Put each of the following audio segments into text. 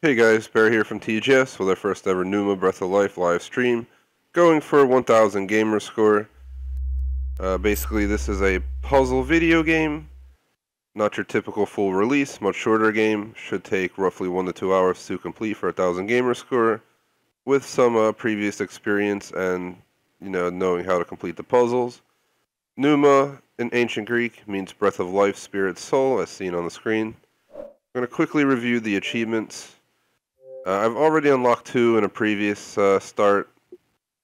Hey guys, Bear here from TGS with our first ever Pneuma Breath of Life live stream, going for 1000 Gamerscore. Basically, this is a puzzle video game, not your typical full release, much shorter game, should take roughly 1 to 2 hours to complete for 1000 Gamerscore, with some previous experience and, knowing how to complete the puzzles. Pneuma, in ancient Greek, means breath of life, spirit, soul, as seen on the screen. I'm going to quickly review the achievements. I've already unlocked 2 in a previous start,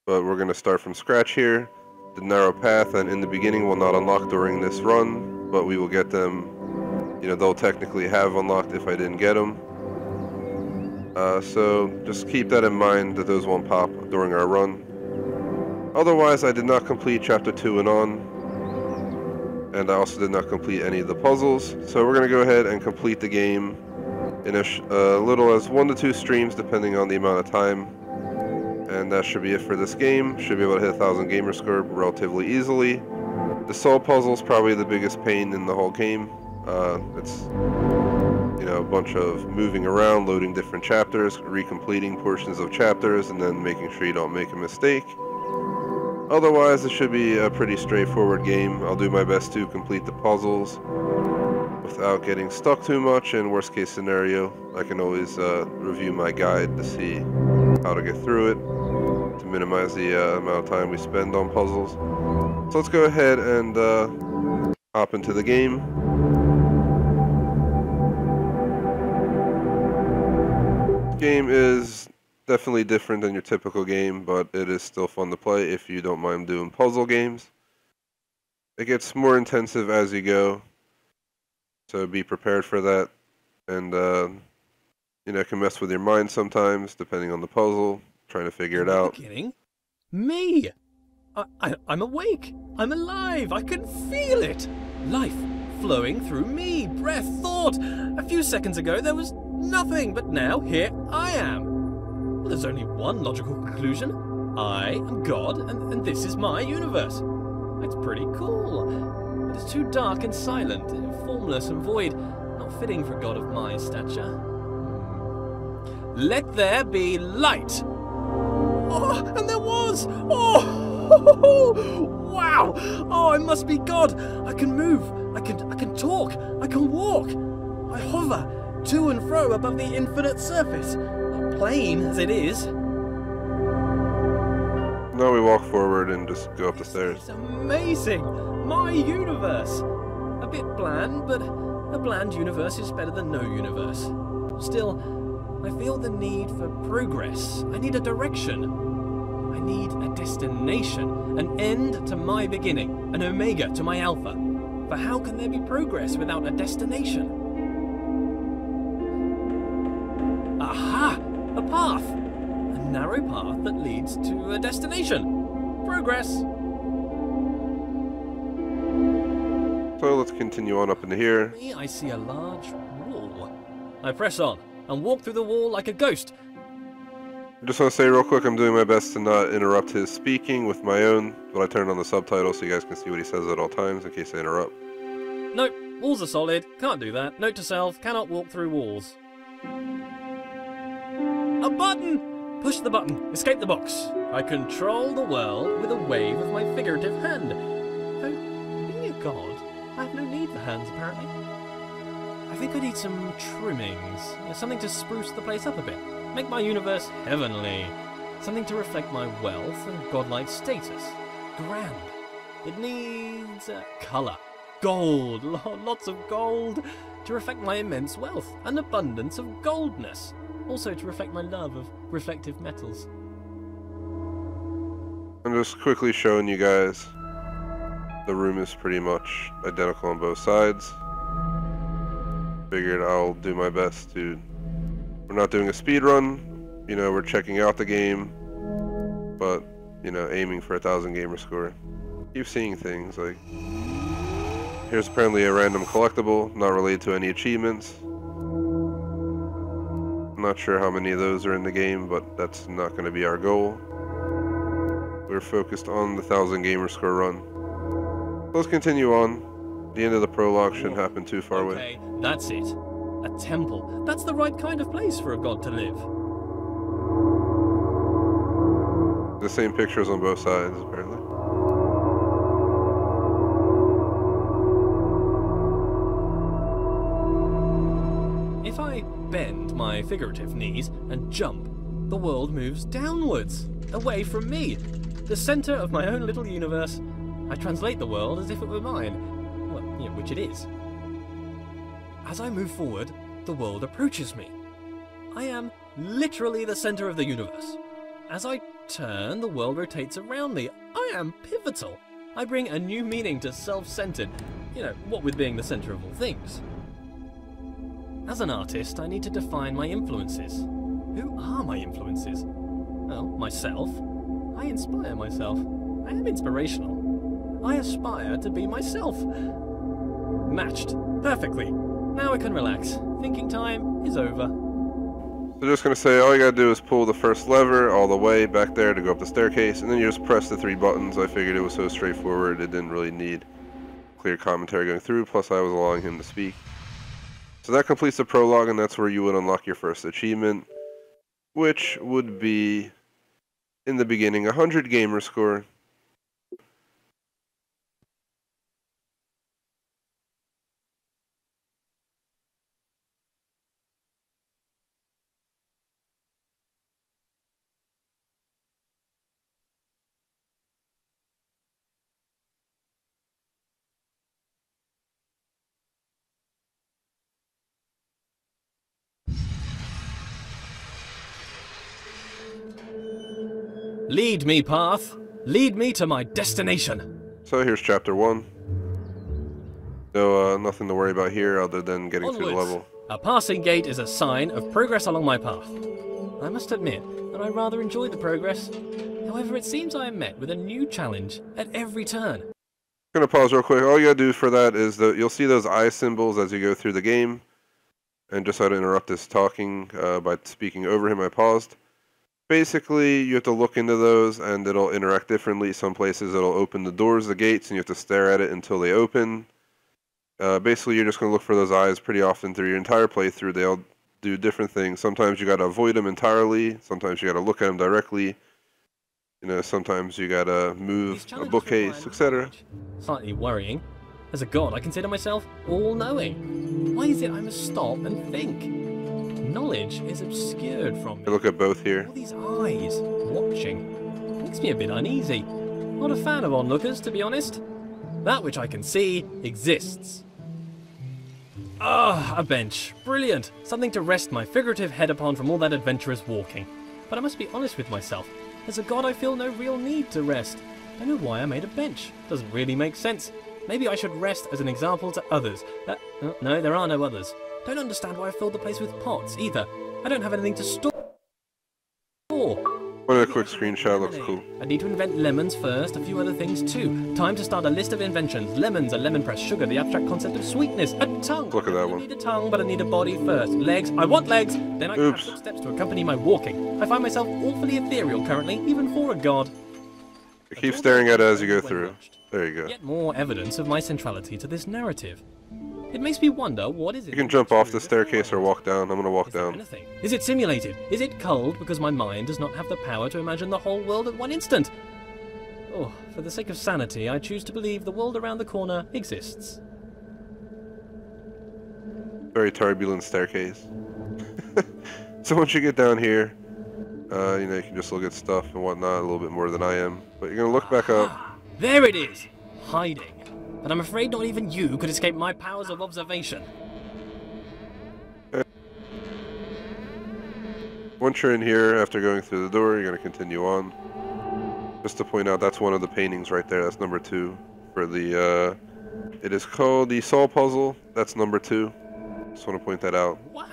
but we're going to start from scratch here. The narrow path and in the beginning will not unlock during this run, but we will get them. They'll technically have unlocked if I didn't get them. So just keep that in mind that those won't pop during our run. Otherwise, I did not complete Chapter 2 and on, and I also did not complete any of the puzzles. So we're going to go ahead and complete the game in as little as 1 to 2 streams depending on the amount of time, and that should be it for this game. Should be able to hit 1000 Gamerscore relatively easily. The soul puzzle is probably the biggest pain in the whole game. It's a bunch of moving around, loading different chapters, recompleting portions of chapters, and then making sure you don't make a mistake. Otherwise, it should be a pretty straightforward game. I'll do my best to complete the puzzles without getting stuck too much. In worst case scenario, I can always review my guide to see how to get through it, to minimize the amount of time we spend on puzzles. So let's go ahead and hop into the game. The game is definitely different than your typical game, but it is still fun to play if you don't mind doing puzzle games. It gets more intensive as you go, so be prepared for that, and it can mess with your mind sometimes, depending on the puzzle, trying to figure it out. Kidding? Me! I'm awake! I'm alive! I can feel it! Life flowing through me, breath, thought! A few seconds ago there was nothing, but now here I am! Well, there's only one logical conclusion. I am God, and this is my universe. It's pretty cool. It is too dark and silent, formless and void, not fitting for a god of my stature. Let there be light! Oh, and there was! Oh! Wow! Oh, I must be God! I can move, I can talk, I can walk! I hover to and fro above the infinite surface, plain as it is. Now we walk forward and just go up the stairs. It's amazing! My universe! A bit bland, but a bland universe is better than no universe. Still, I feel the need for progress. I need a direction. I need a destination, an end to my beginning, an omega to my alpha. For how can there be progress without a destination? Aha! A path! A narrow path that leads to a destination. Progress! So let's continue on up into here. I see a large wall. I press on and walk through the wall like a ghost. I just want to say real quick, I'm doing my best to not interrupt his speaking with my own, but I turned on the subtitles so you guys can see what he says at all times in case I interrupt. Nope, walls are solid, can't do that. Note to self, cannot walk through walls. A button! Push the button, escape the box. I control the world with a wave of my figurative hand. Though, being a god, I have no need for hands apparently. I think I need some trimmings, something to spruce the place up a bit. Make my universe heavenly. Something to reflect my wealth and godlike status. Grand. It needs colour. Gold. Lots of gold. To reflect my immense wealth. An abundance of goldness. Also to reflect my love of reflective metals. I'm just quickly showing you guys. The room is pretty much identical on both sides. Figured I'll do my best to... We're not doing a speed run, we're checking out the game, but, aiming for 1000 Gamerscore. Keep seeing things, like, here's apparently a random collectible, not related to any achievements. I'm not sure how many of those are in the game, but that's not going to be our goal. We're focused on the 1000 Gamerscore run. Let's continue on. The end of the prologue shouldn't happen too far away. Okay, that's it. A temple. That's the right kind of place for a god to live. The same pictures on both sides, apparently. If I bend my figurative knees and jump, the world moves downwards, away from me, the center of my own little universe. I translate the world as if it were mine. Well, yeah, which it is. As I move forward, the world approaches me. I am literally the center of the universe. As I turn, the world rotates around me. I am pivotal. I bring a new meaning to self-centered, what with being the center of all things. As an artist, I need to define my influences. Who are my influences? Well, myself. I inspire myself. I am inspirational. I aspire to be myself. Matched. Perfectly. Now I can relax. Thinking time is over. So just going to say, all you got to do is pull the first lever all the way back there to go up the staircase, and then you just press the 3 buttons. I figured it was so straightforward, it didn't really need clear commentary going through, plus I was allowing him to speak. So that completes the prologue, and that's where you would unlock your first achievement, which would be, in the beginning, 100 Gamerscore. Lead me, path. Lead me to my destination. So here's chapter 1. No, nothing to worry about here other than getting through the level. A passing gate is a sign of progress along my path. I must admit that I rather enjoyed the progress. However, it seems I am met with a new challenge at every turn. I'm going to pause real quick. All you got to do for that is that you'll see those eye symbols as you go through the game. And just so to interrupt this talking by speaking over him, I paused. Basically, you have to look into those and it'll interact differently. Some places it'll open the doors, the gates, and you have to stare at it until they open. Basically, you're just going to look for those eyes pretty often through your entire playthrough. They'll do different things. Sometimes you got to avoid them entirely. Sometimes you got to look at them directly. Sometimes you got to move a bookcase, etc. Slightly worrying. As a god, I consider myself all-knowing. Why is it I must stop and think? Knowledge is obscured from me. Look at both here. All these eyes watching makes me a bit uneasy. Not a fan of onlookers, to be honest. That which I can see exists. Ah, a bench. Brilliant. Something to rest my figurative head upon from all that adventurous walking. But I must be honest with myself. As a god, I feel no real need to rest. I know why I made a bench. Doesn't really make sense. Maybe I should rest as an example to others. No, there are no others. Don't understand why I filled the place with pots, either. I don't have anything to store. What a quick screenshot, looks cool. I need to invent lemons first, a few other things too. Time to start a list of inventions. Lemons, a lemon press, sugar, the abstract concept of sweetness, a tongue. Look at that one. I need a tongue, but I need a body first. Legs, I want legs. Then I can have footsteps to accompany my walking. I find myself awfully ethereal currently, even for a god. Keep staring at it as you go through. There you go. Yet more evidence of my centrality to this narrative. It makes me wonder, what is it? You can jump off the staircase or walk down. I'm going to walk down. Is it simulated? Is it culled because my mind does not have the power to imagine the whole world at one instant? Oh, for the sake of sanity, I choose to believe the world around the corner exists. Very turbulent staircase. So once you get down here, you can just look at stuff and whatnot a little bit more than I am. But you're going to look back up. There it is! Hiding. But I'm afraid not even you could escape my powers of observation. Once you're in here, after going through the door, you're going to continue on. Just to point out, that's one of the paintings right there. That's number 2 for the, it is called the Saw Puzzle. That's number 2. Just want to point that out. Wow!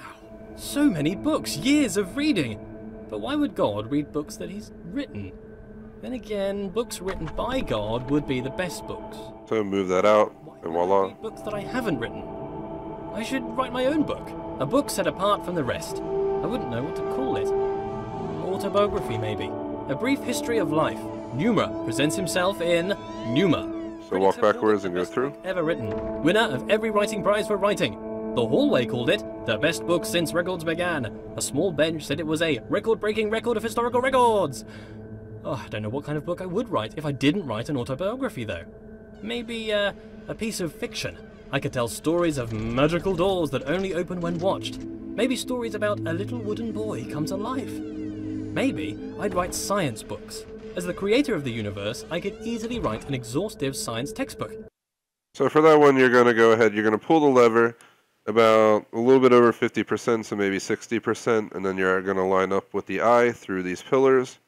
So many books, years of reading! But why would God read books that he's written? Then again, books written by God would be the best books. So move that out, and voila. Read books that I haven't written. I should write my own book. A book set apart from the rest. I wouldn't know what to call it. Autobiography, maybe. A brief history of life. Pneuma presents himself in Pneuma. So walk backwards and go through. Ever written. Winner of every writing prize for writing. The hallway called it the best book since records began. A small bench said it was a record-breaking record of historical records. Oh, I don't know what kind of book I would write if I didn't write an autobiography, though. Maybe a piece of fiction. I could tell stories of magical doors that only open when watched. Maybe stories about a little wooden boy come to life. Maybe I'd write science books. As the creator of the universe, I could easily write an exhaustive science textbook. So for that one, you're going to go ahead, you're going to pull the lever about a little bit over 50%, so maybe 60%, and then you're going to line up with the eye through these pillars.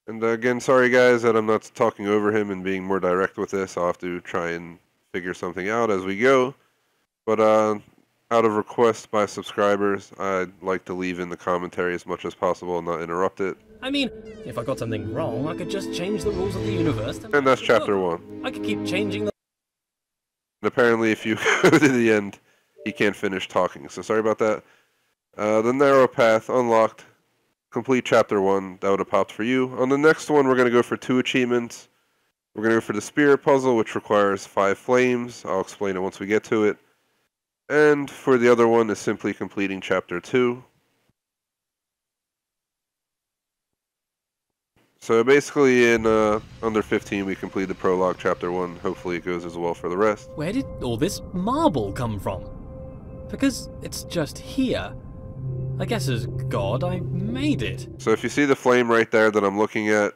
And again, sorry guys that I'm not talking over him and being more direct with this. I'll have to try and figure something out as we go. But out of request by subscribers, I'd like to leave in the commentary as much as possible and not interrupt it. I mean, if I got something wrong, I could just change the rules of the universe. And that's chapter 1. I could keep changing the... And apparently if you go to the end, he can't finish talking, so sorry about that. The narrow path unlocked. Complete chapter 1. That would have popped for you. On the next one, we're going to go for 2 achievements. We're going to go for the spirit puzzle, which requires 5 flames. I'll explain it once we get to it. And for the other one is simply completing chapter 2. So basically in under 15 we complete the prologue chapter 1. Hopefully it goes as well for the rest. Where did all this marble come from? Because it's just here. I guess as God, I made it. So if you see the flame right there that I'm looking at,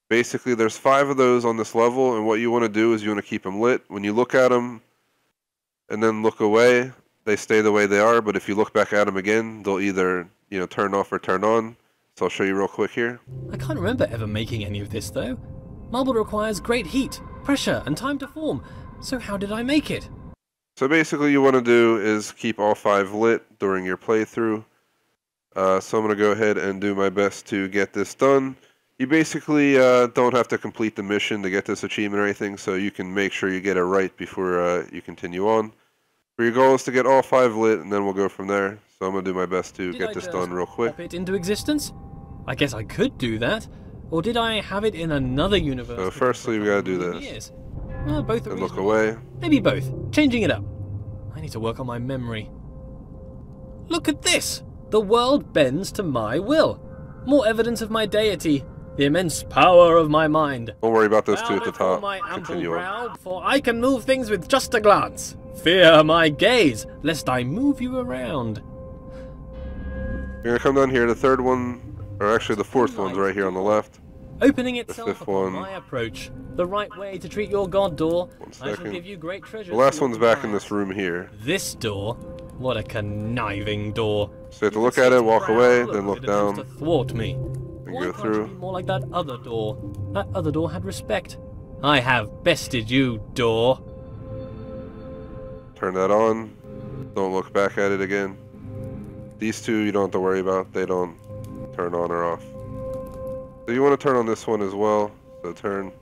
basically there's 5 of those on this level, and what you want to do is you want to keep them lit. When you look at them and then look away, they stay the way they are, but if you look back at them again, they'll either, turn off or turn on. So I'll show you real quick here. I can't remember ever making any of this though. Marble requires great heat, pressure, and time to form. So how did I make it? So basically you want to do is keep all 5 lit during your playthrough. So I'm going to go ahead and do my best to get this done. You basically don't have to complete the mission to get this achievement or anything, so you can make sure you get it right before you continue on. But your goal is to get all 5 lit, and then we'll go from there. So I'm going to do my best to get this done real quick. Pop it into existence? I guess I could do that. Or did I have it in another universe? So firstly we got to do this. Well, both are and look away. Maybe both. Changing it up. I need to work on my memory. Look at this! The world bends to my will. More evidence of my deity. The immense power of my mind. Don't worry about those 2 at the top. My ample Continue brow, for I can move things with just a glance. Fear my gaze, lest I move you around. You're going to come down here. The 3rd one, or actually the 4th one's right here on the left. Opening itself one. upon my approach. The right way to treat your god door. 1 second. I shall give you great treasures. The last one's back in this room here. This door? What a conniving door. So you have to look at it, walk away, then look To down, thwart me. and Why go can't through. you be more like that other door? That other door had respect. I have bested you, door. Turn that on. Don't look back at it again. These 2 you don't have to worry about. They don't turn on or off. So you want to turn on this one as well. So turn,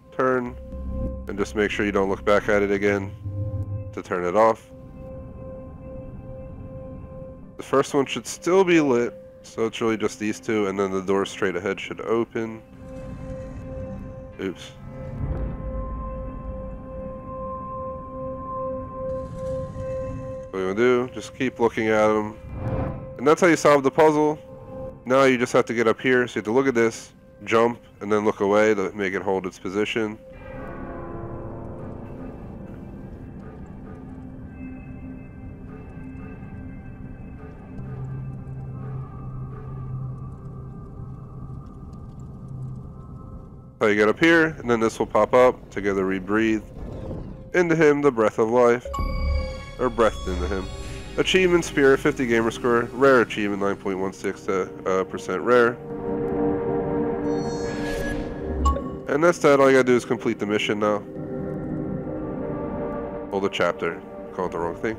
and just make sure you don't look back at it again to turn it off. The first one should still be lit, so it's really just these 2, and then the door straight ahead should open. Oops. What you want to do, just keep looking at them. And that's how you solve the puzzle. Now you just have to get up here, so you have to look at this, jump, and then look away to make it hold its position. So you get up here, and then this will pop up. Together we breathe into him the breath of life. Or breathed into him. Achievement Spirit, 50 Gamerscore. Rare achievement, 9.16% rare. And that's that. All you gotta do is complete the mission now. Or the chapter. Called the wrong thing.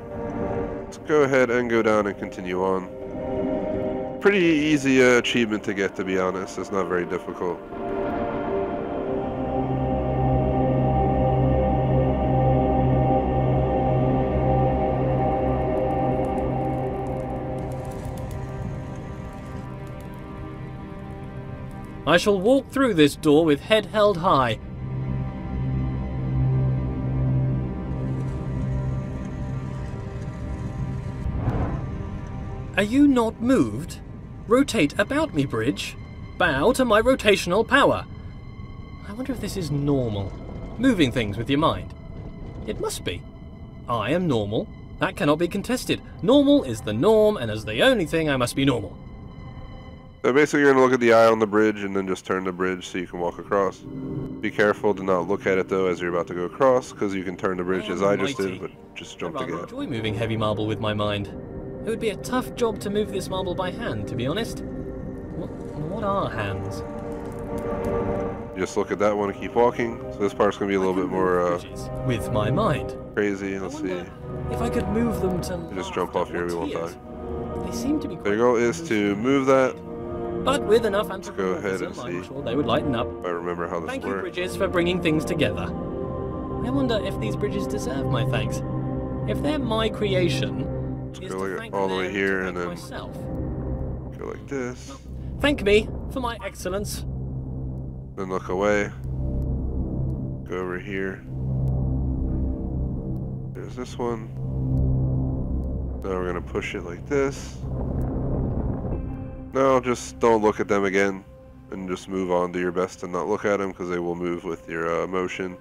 Let's go ahead and go down and continue on. Pretty easy achievement to get, to be honest. It's not very difficult. I shall walk through this door with head held high. Are you not moved? Rotate about me, bridge. Bow to my rotational power. I wonder if this is normal. Moving things with your mind. It must be. I am normal. That cannot be contested. Normal is the norm, and as the only thing, I must be normal. So basically you're going to look at the eye on the bridge and then just turn the bridge so you can walk across. Be careful to not look at it though as you're about to go across, because you can turn the bridge as I just did, but just jump I again. enjoy moving heavy marble with my mind. It would be a tough job to move this marble by hand, to be honest. What are hands? Just look at that one and keep walking. So this part's going to be a little bit more with my mind. Crazy. Let's see. If I could move them to You just jump off here, we won't die. They seem to be. So your goal is to move that. But with enough Let's go ahead and see. I'm sure they would lighten up. I remember how this Thank you, works. bridges, for bringing things together. I wonder if these bridges deserve my thanks. If they're my creation, Let's go like all the way here and then myself. go like this. Thank me for my excellence. Then look away. Go over here. There's this one. Now we're gonna push it like this. No, just don't look at them again, and just move on. Do your best to not look at them because they will move with your motion.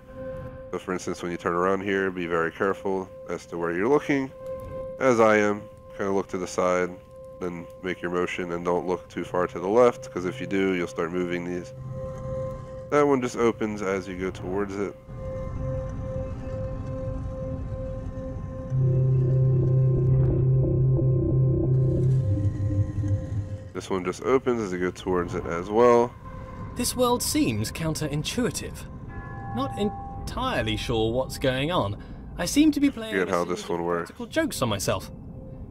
So for instance, when you turn around here, be very careful as to where you're looking, as I am. Kind of look to the side, then make your motion, and don't look too far to the left, because if you do, you'll start moving these. That one just opens as you go towards it. This one just opens as you go towards it as well. This world seems counterintuitive. Not entirely sure what's going on. I seem to be playing Forget how this one works. practical jokes on myself.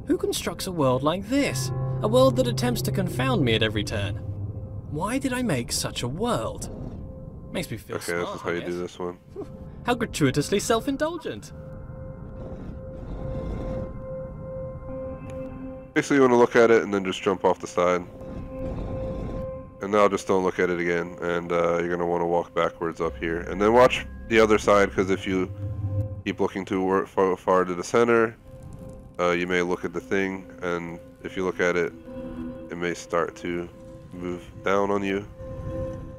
Who constructs a world like this? A world that attempts to confound me at every turn. Why did I make such a world? Makes me feel Okay, smart, this is how I you guess. do this one. How gratuitously self-indulgent. Basically, you want to look at it and then just jump off the side. And now just don't look at it again, and you're going to want to walk backwards up here. And then watch the other side, because if you keep looking too far to the center, you may look at the thing, and if you look at it, it may start to move down on you.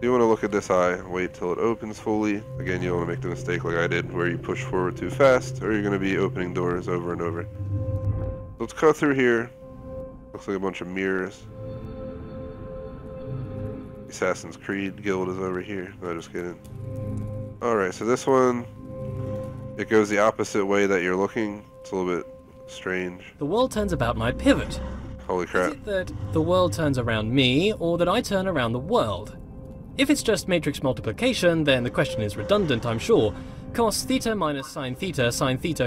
You want to look at this eye, wait till it opens fully. Again, you don't want to make the mistake like I did, where you push forward too fast, or you're going to be opening doors over and over. Let's cut through here. Looks like a bunch of mirrors. Assassin's Creed Guild is over here. No, just kidding. Alright, so this one, it goes the opposite way that you're looking. It's a little bit strange. The world turns about my pivot. Holy crap. Is it that the world turns around me, or that I turn around the world? If it's just matrix multiplication, then the question is redundant, I'm sure. Cos theta minus sine theta,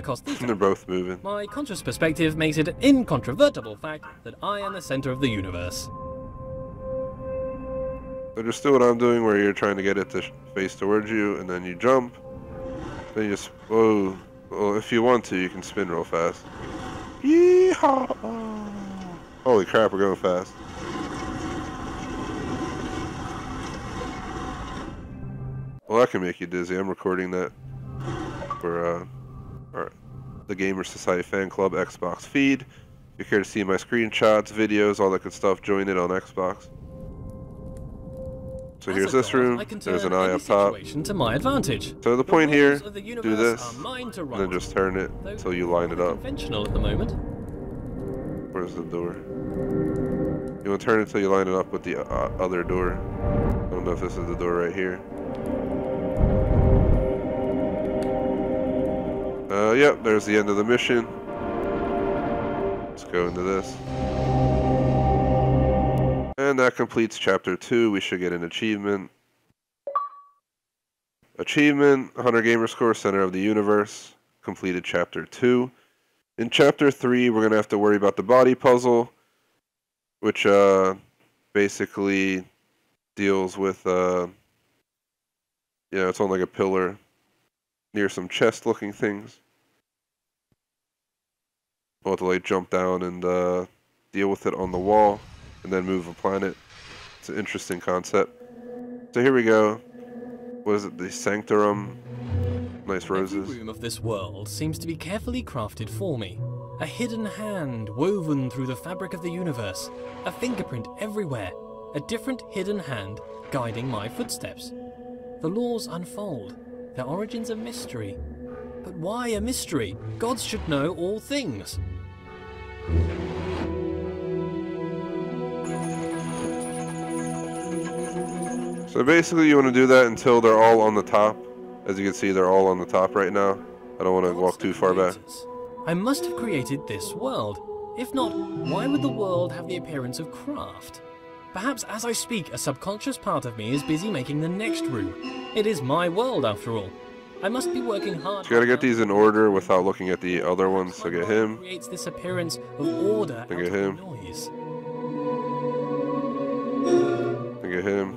cos theta. They're both moving. My conscious perspective makes it an incontrovertible fact that I am the center of the universe. So just do what I'm doing, where you're trying to get it to face towards you, and then you jump. Then you just, whoa. Well, if you want to, you can spin real fast. Yeehaw! Holy crap, we're going fast. Well, that can make you dizzy. I'm recording that for the Gamer Society Fan Club Xbox feed. If you care to see my screenshots, videos, all that good stuff, join it on Xbox. So here's this room. There's an eye up top. To my advantage. So the point here, The do this, and then just turn it until you line it up. Conventional at the moment. Where's the door? You want to turn it until you line it up with the other door. I don't know if this is the door right here. Yep, there's the end of the mission. Let's go into this. And that completes chapter 2. We should get an achievement. Achievement, Hunter Gamerscore, Center of the Universe. Completed chapter 2. In chapter 3, we're going to have to worry about the body puzzle, which basically deals with, it's on like a pillar near some chest-looking things. We'll have to like jump down and deal with it on the wall, and then move a planet. It's an interesting concept. So here we go. What is it? The Sanctorum. Nice roses. Every room of this world seems to be carefully crafted for me. A hidden hand woven through the fabric of the universe. A fingerprint everywhere. A different hidden hand guiding my footsteps. The laws unfold. Their origins a mystery. But why a mystery? Gods should know all things. So basically you want to do that until they're all on the top. As you can see, they're all on the top right now. I don't want to walk too far back. I must have created this world. If not, why would the world have the appearance of craft? Perhaps as I speak, a subconscious part of me is busy making the next room. It is my world after all. I must be working hard. You gotta get these in order without looking at the other ones. So get him. Creates this appearance of order Then out get of him. noise. And get him.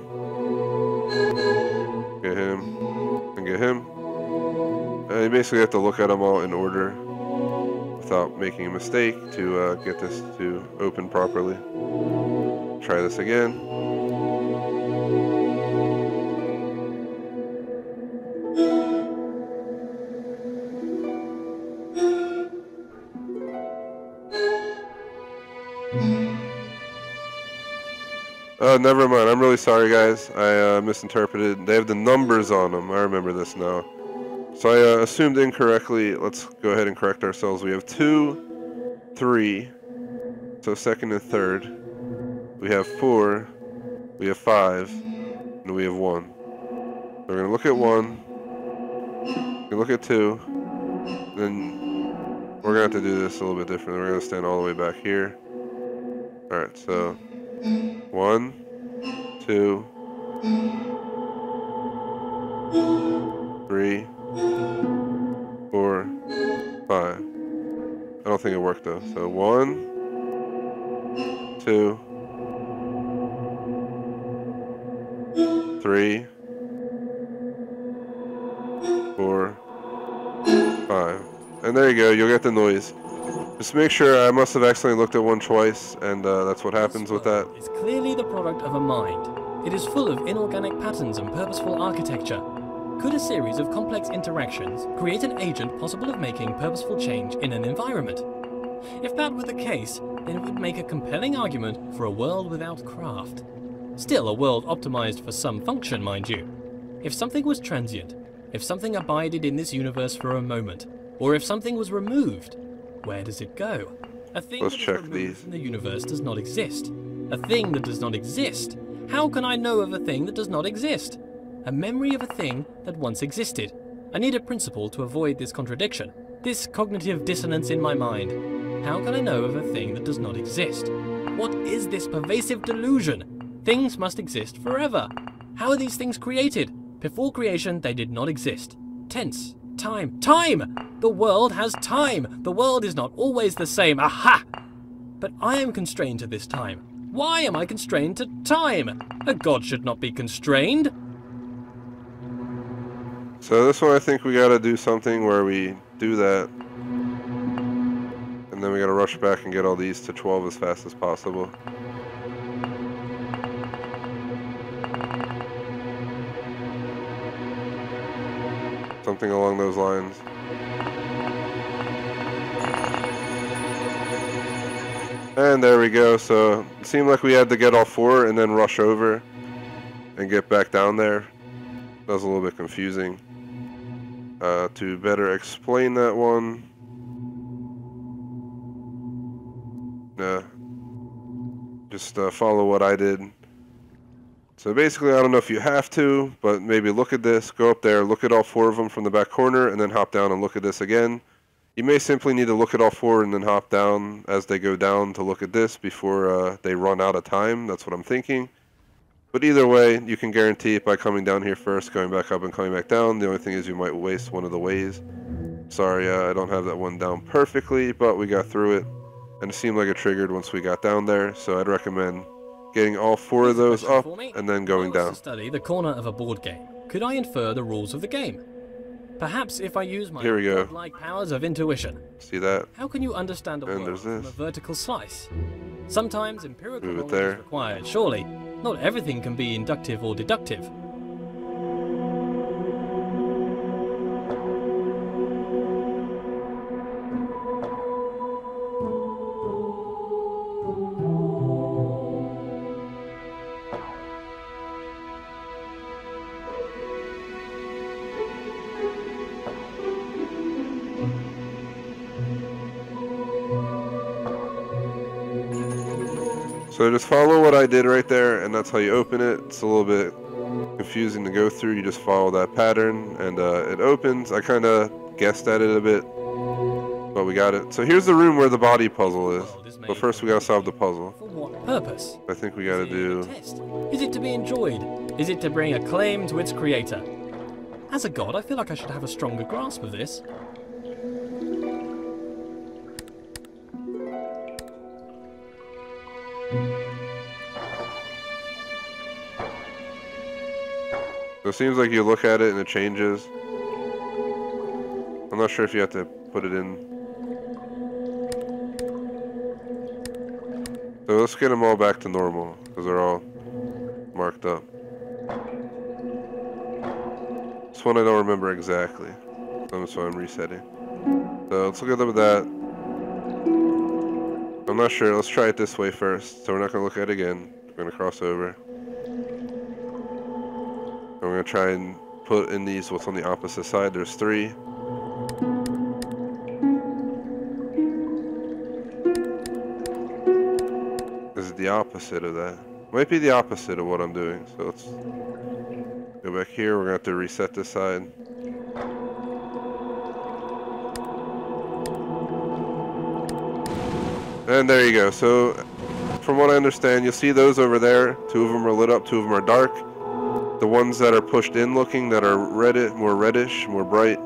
Get him. And get him. And you basically have to look at them all in order without making a mistake to get this to open properly. Try this again. Never mind. I'm really sorry, guys. I misinterpreted. They have the numbers on them. I remember this now. So I assumed incorrectly. Let's go ahead and correct ourselves. We have 2, 3. So second and third. We have 4. We have 5. And we have 1. So we're going to look at 1. We're going to look at 2. Then we're going to have to do this a little bit differently. We're going to stand all the way back here. Alright, so 1, 2, 3, 4, 5. I don't think it worked though. So 1, 2, 3, 4, 5. And there you go, you'll get the noise. Just make sure. I must have accidentally looked at one twice, and that's what happens with that. It's clearly the product of a mind. It is full of inorganic patterns and purposeful architecture. Could a series of complex interactions create an agent possible of making purposeful change in an environment? If that were the case, then it would make a compelling argument for a world without craft. Still a world optimized for some function, mind you. If something was transient, if something abided in this universe for a moment, or if something was removed, where does it go? A thing Let's that is check removed these. from the universe does not exist. A thing that does not exist. How can I know of a thing that does not exist? A memory of a thing that once existed. I need a principle to avoid this contradiction, this cognitive dissonance in my mind. How can I know of a thing that does not exist? What is this pervasive delusion? Things must exist forever. How are these things created? Before creation, they did not exist. Tense. Time. Time! The world has time! The world is not always the same. Aha! But I am constrained to this time. Why am I constrained to time? A god should not be constrained. So this one, I think we gotta do something where we do that. And then we gotta rush back and get all these to 12 as fast as possible. Something along those lines. And there we go. So it seemed like we had to get all 4 and then rush over and get back down there. That was a little bit confusing. To better explain that one, just follow what I did. So basically, I don't know if you have to, but maybe look at this, go up there, look at all 4 of them from the back corner, and then hop down and look at this again. You may simply need to look at all 4 and then hop down as they go down to look at this before they run out of time. That's what I'm thinking. But either way, you can guarantee it by coming down here first, going back up and coming back down. The only thing is you might waste one of the ways. Sorry, I don't have that one down perfectly, but we got through it. And it seemed like it triggered once we got down there, so I'd recommend getting all 4 of those up and then going down. To study the corner of a board game. Could I infer the rules of the game? Perhaps if I use my godlike powers of intuition. See that? How can you understand a world from a vertical slice? Sometimes empirical knowledge is required, surely. Not everything can be inductive or deductive. So just follow what I did right there, and that's how you open it. It's a little bit confusing to go through. You just follow that pattern, and it opens. I kind of guessed at it a bit, but we got it. So here's the room where the body puzzle is. But first we gotta solve the puzzle. For what purpose? I think we gotta do... Test? Is it to be enjoyed? Is it to bring acclaim to its creator? As a god, I feel like I should have a stronger grasp of this. So it seems like you look at it and it changes. I'm not sure if you have to put it in. So let's get them all back to normal, because they're all marked up. This one I don't remember exactly, so I'm resetting. So let's look at that. I'm not sure, let's try it this way first. So we're not going to look at it again. We're going to cross over. And we're going to try and put in these what's on the opposite side. There's 3. This is the opposite of that. Might be the opposite of what I'm doing. So let's go back here. We're going to have to reset this side. And there you go. So from what I understand, you'll see those over there. 2 of them are lit up, 2 of them are dark. The ones that are pushed in looking, that are more reddish, more bright,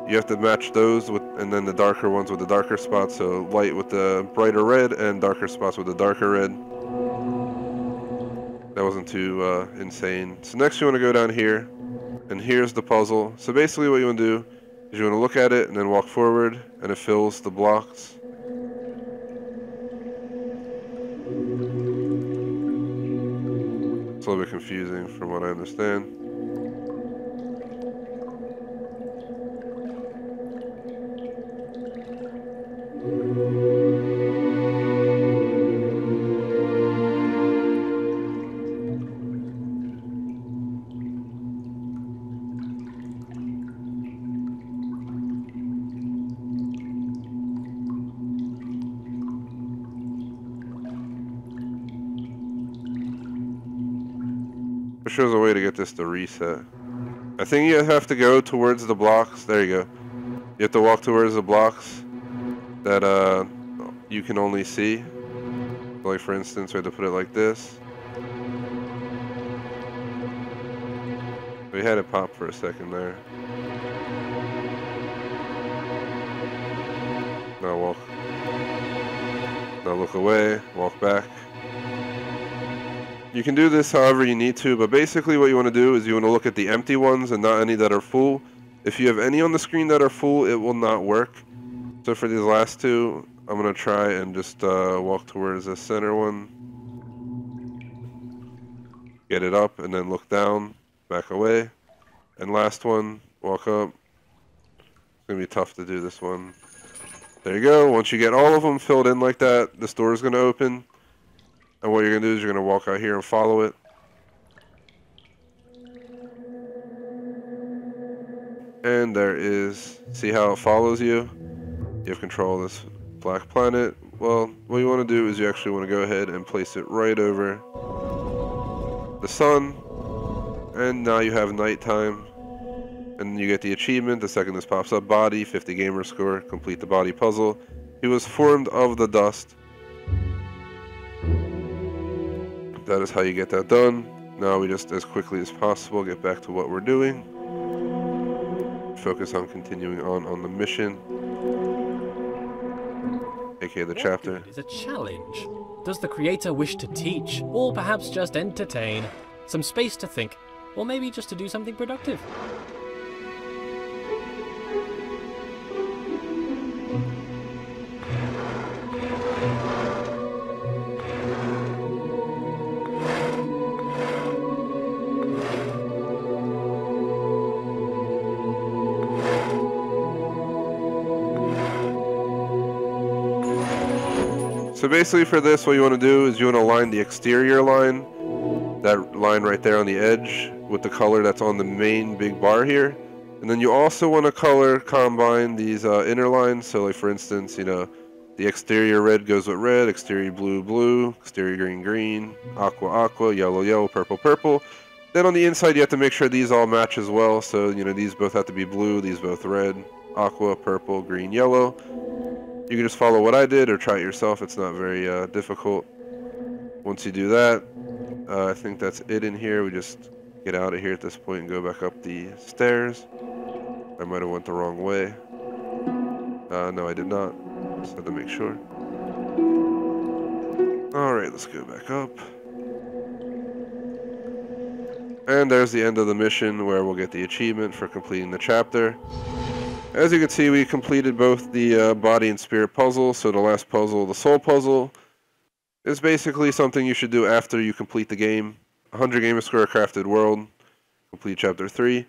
you have to match those with, and then the darker ones with the darker spots. So light with the brighter red and darker spots with the darker red. That wasn't too insane. So next you want to go down here, and here's the puzzle. So basically what you want to do is you want to look at it and then walk forward, and it fills the blocks. It's a little bit confusing from what I understand. It shows a way to get this to reset. I think you have to go towards the blocks. There you go. You have to walk towards the blocks that you can only see. Like for instance, we have to put it like this. We had it pop for a second there. Now walk. Now look away, walk back. You can do this however you need to, but basically what you want to do is you want to look at the empty ones and not any that are full. If you have any on the screen that are full, it will not work. So for these last 2, I'm going to try and just walk towards the center one. Get it up and then look down, back away. And last one, walk up. It's going to be tough to do this one. There you go. Once you get all of them filled in like that, this door is going to open. And what you're going to do is you're going to walk out here and follow it. And there is, see how it follows you? You have control of this black planet. Well, what you want to do is you actually want to go ahead and place it right over the sun. And now you have nighttime. And you get the achievement the second this pops up. Body, 50 Gamerscore, complete the body puzzle. He was formed of the dust. That is how you get that done. Now we just, as quickly as possible, get back to what we're doing. Focus on continuing on the mission. aka the chapter. What good is a challenge? Does the creator wish to teach, or perhaps just entertain? Some space to think, or maybe just to do something productive? So basically for this, what you want to do is you want to line the exterior line, that line right there on the edge, with the color that's on the main big bar here. And then you also want to color combine these inner lines. So like for instance, you know, The exterior red goes with red, exterior blue, blue, exterior green, green, aqua, aqua, yellow, yellow, purple, purple. Then on the inside, you have to make sure these all match as well. So, you know, these both have to be blue, these both red, aqua, purple, green, yellow. You can just follow what I did or try it yourself. It's not very difficult. Once you do that, I think that's it in here. We just get out of here at this point and go back up the stairs. I might have went the wrong way. No, I did not. Just had to make sure. Alright, let's go back up. And there's the end of the mission where we'll get the achievement for completing the chapter. As you can see, we completed both the body and spirit puzzle. So the last puzzle, the soul puzzle, is basically something you should do after you complete the game. 100 Gamerscore Crafted World, complete chapter 3.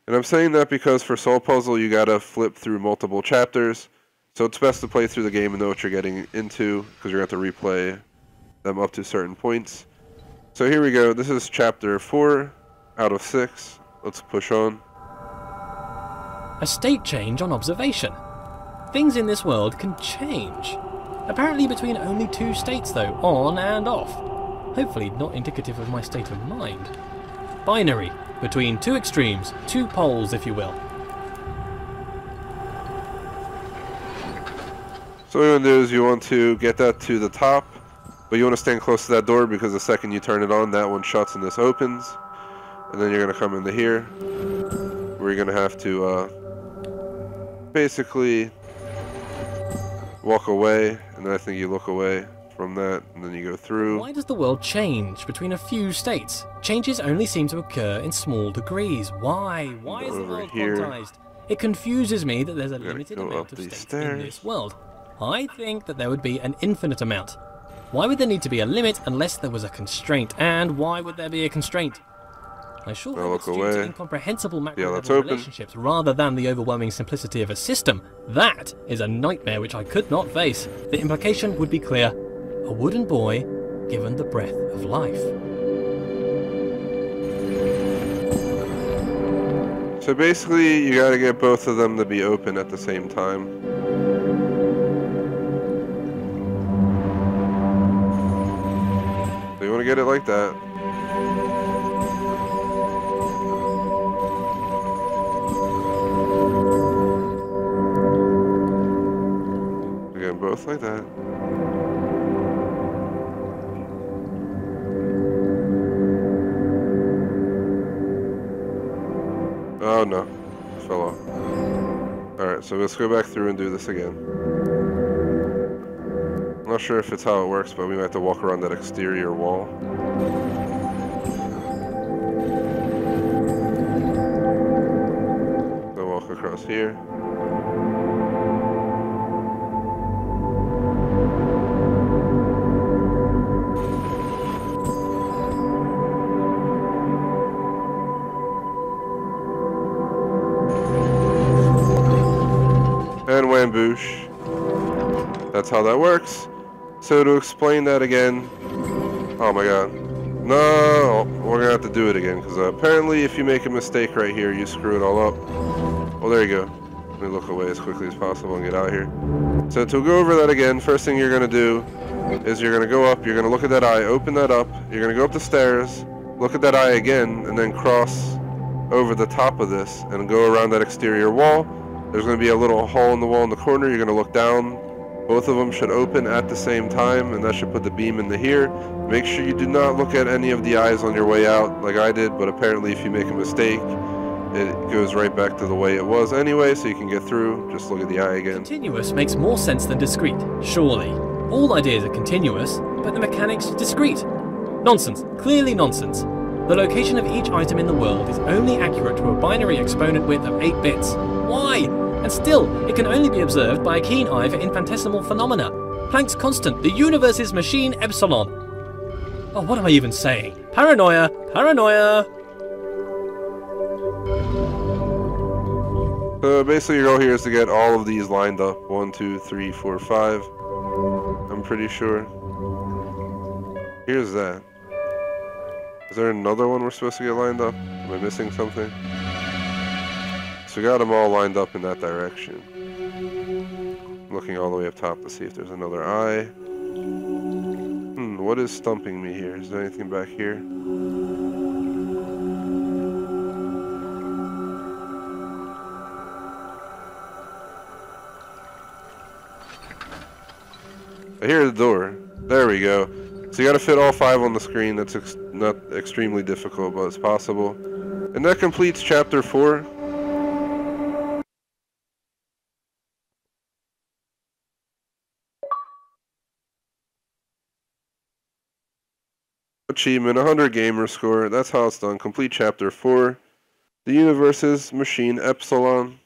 And I'm saying that because for soul puzzle, you gotta flip through multiple chapters. So it's best to play through the game and know what you're getting into, because you're going to have to replay them up to certain points. So here we go. This is chapter 4 out of 6. Let's push on. A state change on observation. Things in this world can change. Apparently between only 2 states though, on and off. Hopefully not indicative of my state of mind. Binary, between 2 extremes, 2 poles if you will. So what you want to do is you want to get that to the top, but you want to stand close to that door because the second you turn it on, that one shuts and this opens. And then you're going to come into here, where you're going to have to basically walk away, and then I think you look away from that, and then you go through. Why does the world change between a few states? Changes only seem to occur in small degrees. Why? Why is the world quantized? It confuses me that there's a limited amount of states in this world. I think that there would be an infinite amount. Why would there need to be a limit unless there was a constraint? And why would there be a constraint? I sure hope it's due to incomprehensible macro-level relationships rather than the overwhelming simplicity of a system. That is a nightmare which I could not face. The implication would be clear. A wooden boy given the breath of life. So basically, you gotta get both of them to be open at the same time. So you wanna get it like that. Again, both like that. Oh no, it fell off. Alright, so let's go back through and do this again. I'm not sure if it's how it works, but we might have to walk around that exterior wall. So walk across here. And whamboosh. That's how that works. So to explain that again, oh my god, no, we're gonna have to do it again because apparently if you make a mistake right here, you screw it all up. Well, there you go. Let me look away as quickly as possible and get out of here. So to go over that again, first thing you're gonna do is you're gonna go up, you're gonna look at that eye, open that up, you're gonna go up the stairs, look at that eye again, and then cross over the top of this and go around that exterior wall. There's going to be a little hole in the wall in the corner. You're going to look down. Both of them should open at the same time, and that should put the beam into here. Make sure you do not look at any of the eyes on your way out like I did, but apparently if you make a mistake, it goes right back to the way it was anyway, so you can get through. Just look at the eye again. Continuous makes more sense than discrete, surely. All ideas are continuous, but the mechanics discrete. Nonsense. Clearly nonsense. The location of each item in the world is only accurate to a binary exponent width of 8 bits. Why? And still, it can only be observed by a keen eye for infinitesimal phenomena. Planck's constant, the universe's machine epsilon. Oh, what am I even saying? Paranoia! Paranoia! So basically your goal here is to get all of these lined up. 1, 2, 3, 4, 5. I'm pretty sure. Here's that. Is there another one we're supposed to get lined up? Am I missing something? So we got them all lined up in that direction. looking all the way up top to see if there's another eye. What is stumping me here? Is there anything back here? I hear the door. There we go. So you gotta fit all 5 on the screen. That's not extremely difficult, but it's possible. And that completes chapter 4. Achievement, 100 Gamerscore. That's how it's done. Complete chapter 4. The universe's machine Epsilon.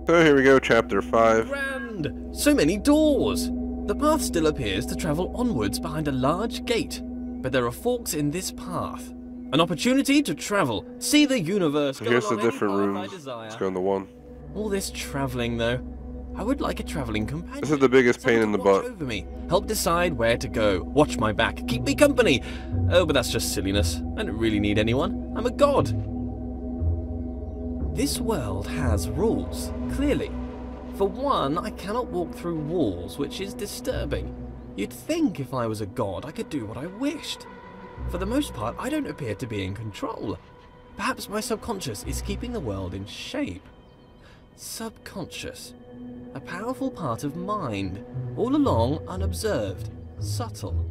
So here we go, chapter 5. Grand! So many doors! The path still appears to travel onwards behind a large gate, but there are forks in this path. An opportunity to travel, see the universe. So here's the different rooms. Let's go into one. All this traveling, though. I would like a traveling companion. This is the biggest pain in the butt. Over me, help decide where to go, watch my back, keep me company. Oh, but that's just silliness. I don't really need anyone. I'm a god. This world has rules, clearly. For one, I cannot walk through walls, which is disturbing. You'd think if I was a god, I could do what I wished. For the most part, I don't appear to be in control. Perhaps my subconscious is keeping the world in shape. Subconscious. A powerful part of mind, all along unobserved, subtle.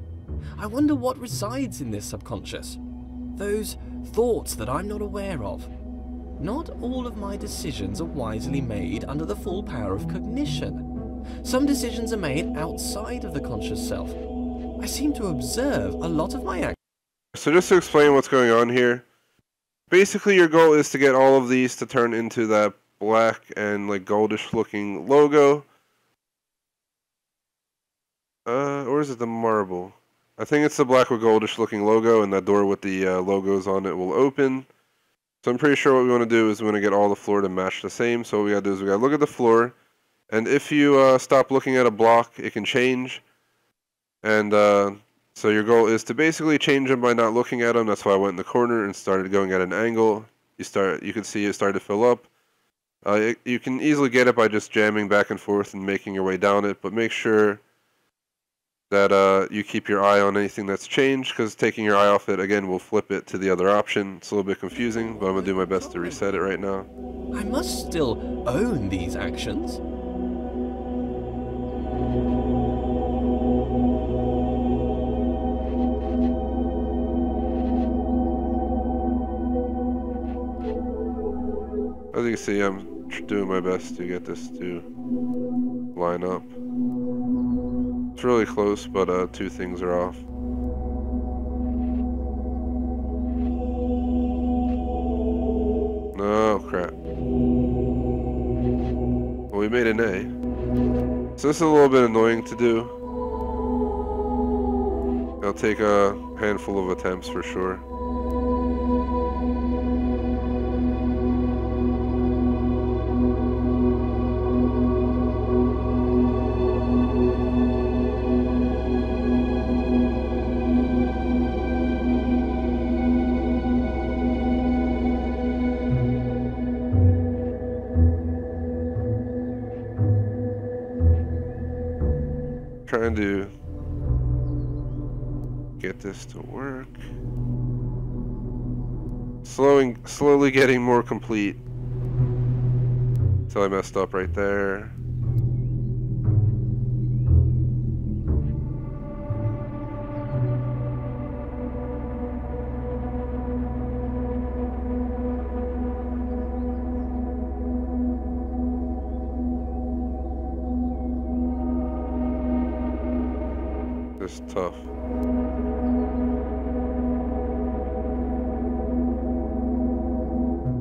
I wonder what resides in this subconscious. Those thoughts that I'm not aware of. Not all of my decisions are wisely made under the full power of cognition. Some decisions are made outside of the conscious self. I seem to observe a lot of my actions. So just to explain what's going on here, basically your goal is to get all of these to turn into that black and like goldish looking logo. Or is it the marble? I think it's the black with goldish looking logo, and that door with the logos on it will open. So I'm pretty sure what we want to do is we want to get all the floor to match the same. So what we got to do is we got to look at the floor. And if you stop looking at a block, it can change. And so your goal is to basically change them by not looking at them. That's why I went in the corner and started going at an angle. You can see it started to fill up. You can easily get it by just jamming back and forth and making your way down it. But make sure that you keep your eye on anything that's changed, because taking your eye off it again will flip it to the other option. It's a little bit confusing, but I'm going to do my best to reset it right now. I must still own these actions. As you can see, I'm doing my best to get this to line up. It's really close, but 2 things are off. Oh, crap. Well, we made an A. So this is a little bit annoying to do. It'll take a handful of attempts for sure. Trying to get this to work. Slowly getting more complete. Until I messed up right there. This is tough.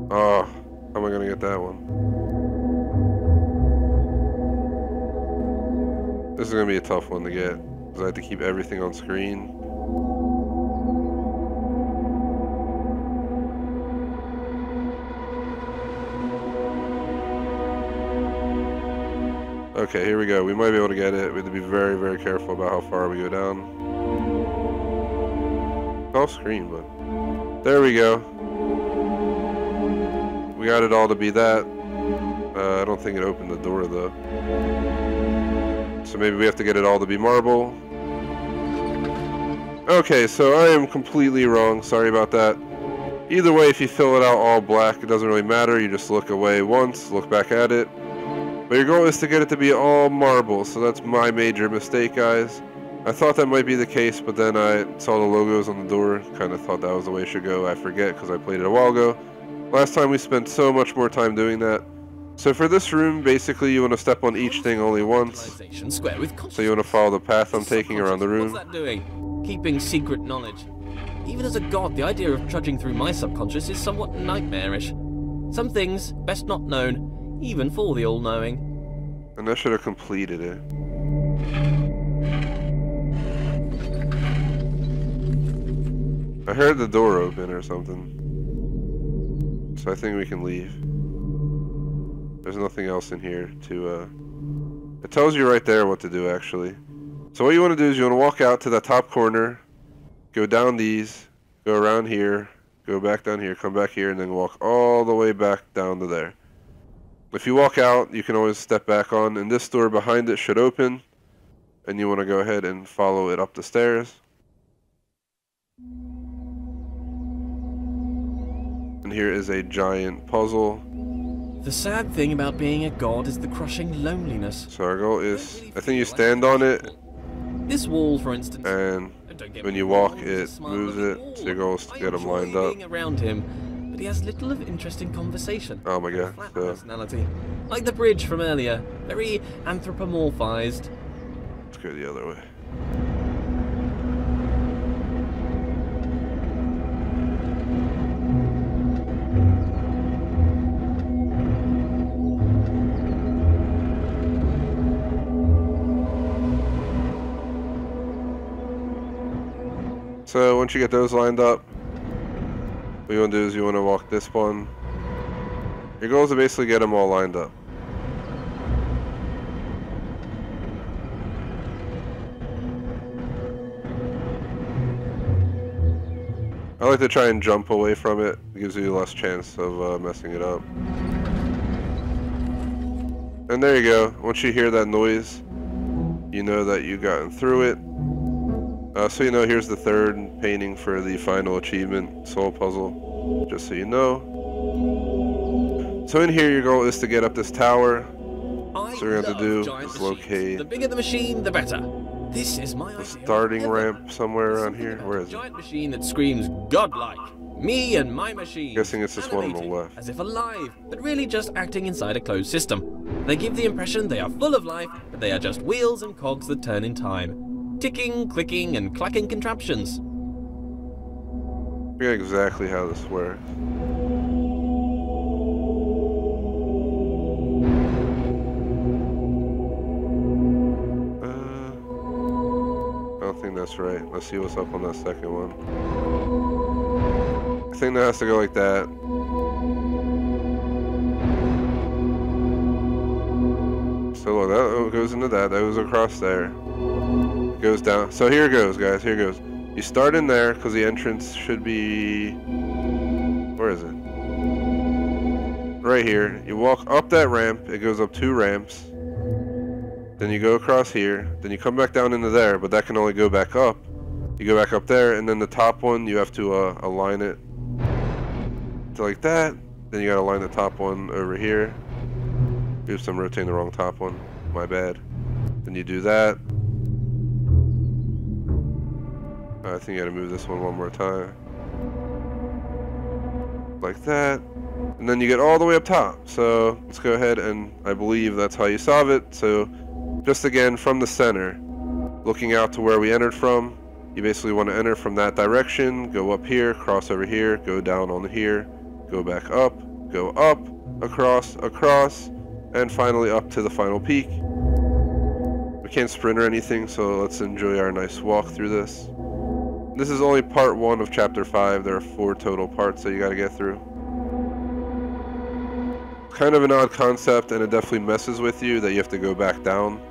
Oh, how am I gonna get get that one. This is going to be a tough one to get, because I have to keep everything on screen. Okay, here we go. We might be able to get it. We have to be very, very careful about how far we go down. Off screen, but there we go. We got it all to be that. I don't think it opened the door though. So maybe we have to get it all to be marble. Okay, so I am completely wrong. Sorry about that. Either way, if you fill it out all black, it doesn't really matter. You just look away once, look back at it. But your goal is to get it to be all marble, so that's my major mistake, guys. I thought that might be the case, but then I saw the logos on the door, kind of thought that was the way it should go. I forget, because I played it a while ago. Last time we spent so much more time doing that. So for this room, basically you want to step on each thing only once. So you want to follow the path I'm taking around the room. What's that doing? Keeping secret knowledge. Even as a god, the idea of trudging through my subconscious is somewhat nightmarish. Some things best not known, even for the all-knowing. And I should have completed it. I heard the door open or something. So I think we can leave. There's nothing else in here to, it tells you right there what to do, actually. So what you want to do is you want to walk out to that top corner, go down these, go around here, go back down here, come back here, and then walk all the way back down to there. If you walk out, you can always step back on, and this door behind it should open, and you want to go ahead and follow it up the stairs. And here is a giant puzzle. The sad thing about being a god is the crushing loneliness. So our goal is, I think you stand on it. This wall, for instance. And when you walk, it moves it. So your goal is to get them lined up. Around him, but he has little of interesting conversation. Oh my god. Flat personality. Like the bridge from earlier. Very anthropomorphized. Let's go the other way. So once you get those lined up, what you want to do is you want to walk this one. Your goal is to basically get them all lined up. I like to try and jump away from it. It gives you less chance of messing it up. And there you go. Once you hear that noise, you know that you've gotten through it. So you know, here's the third painting for the final achievement, soul puzzle, just so you know. So in here, your goal is to get up this tower. So what we're going to do is locate the bigger the machine, the better. This is my the starting ramp somewhere around here. Where is it? Giant machine that screams godlike. Me and my machine. Guessing it's this one on the left. As if alive, but really just acting inside a closed system. They give the impression they are full of life, but they are just wheels and cogs that turn in time. Ticking, clicking, and clacking contraptions. I forget exactly how this works. I don't think that's right. Let's see what's up on that second one. I think that has to go like that. So look, that goes into that. That goes across there. Goes down. So here it goes, guys. Here it goes. You start in there because the entrance should be, where is it? Right here. You walk up that ramp. It goes up 2 ramps. Then you go across here. Then you come back down into there, but that can only go back up. You go back up there, and then the top one you have to align it to like that. Then you gotta align the top one over here. Oops, I'm rotating the wrong top one. My bad. Then you do that. I think you gotta move this one more time. Like that. And then you get all the way up top. So let's go ahead and I believe that's how you solve it. So just again from the center, looking out to where we entered from, you basically want to enter from that direction, go up here, cross over here, go down on here, go back up, go up, across, and finally up to the final peak. We can't sprint or anything, so let's enjoy our nice walk through this. This is only part 1 of chapter 5. There are 4 total parts that you gotta get through. Kind of an odd concept, and it definitely messes with you that you have to go back down.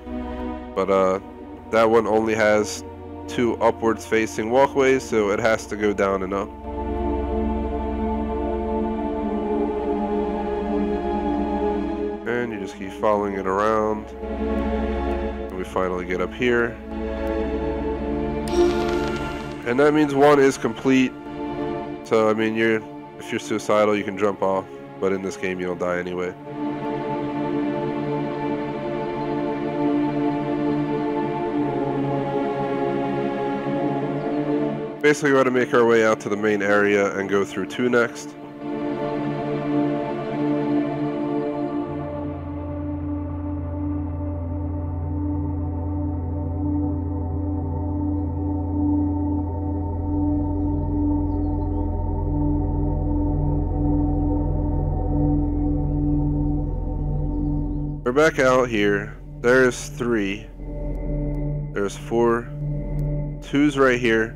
But that one only has 2 upwards facing walkways, so it has to go down and up. And you just keep following it around. And we finally get up here. And that means 1 is complete. So I mean, if you're suicidal, you can jump off, but in this game you don't die anyway. Basically, we want to make our way out to the main area and go through 2 next. We're back out here. There's 3. There's 4. 2's right here.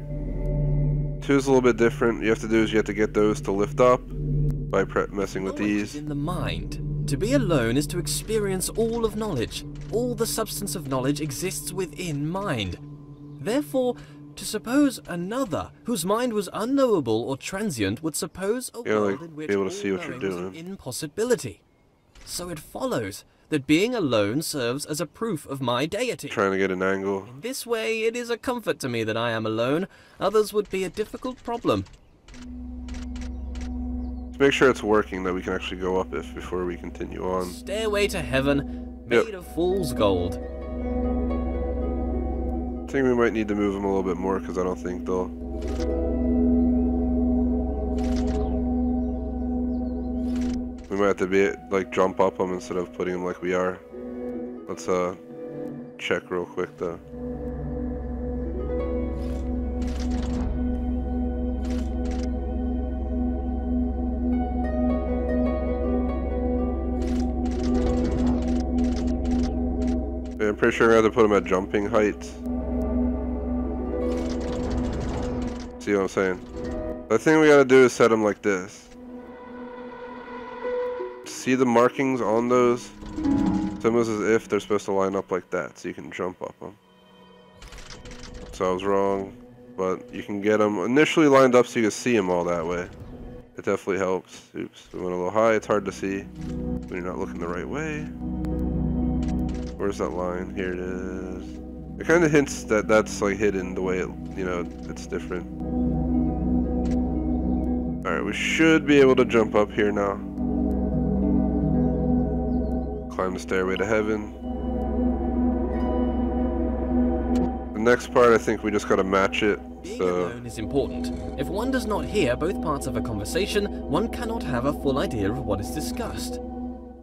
2's a little bit different. You have to do is you have to get those to lift up by messing with these. In the mind. To be alone is to experience all of knowledge. All the substance of knowledge exists within mind. Therefore, to suppose another whose mind was unknowable or transient would suppose a world in which be able to see all what you're knowing was doing. an impossibility. So it follows that being alone serves as a proof of my deity. Trying to get an angle. In this way, it is a comfort to me that I am alone. Others would be a difficult problem. Let's make sure it's working, that we can actually go up it before we continue on. Stairway to heaven, made of fool's gold. I think we might need to move them a little bit more because I don't think they'll... We might have to be like jump up them instead of putting them like we are. Let's check real quick though. Yeah, I'm pretty sure I have to put them at jumping heights. See what I'm saying? The thing we gotta do is set them like this. See the markings on those? It's almost as if they're supposed to line up like that, so you can jump up them. So I was wrong, but you can get them initially lined up so you can see them all that way. It definitely helps. Oops, we went a little high. It's hard to see when you're not looking the right way. Where's that line? Here it is. It kind of hints that that's like hidden the way it, it's different. Alright, we should be able to jump up here now. Climb the stairway to heaven. The next part, I think we just gotta match it. Being alone is important. If one does not hear both parts of a conversation, one cannot have a full idea of what is discussed.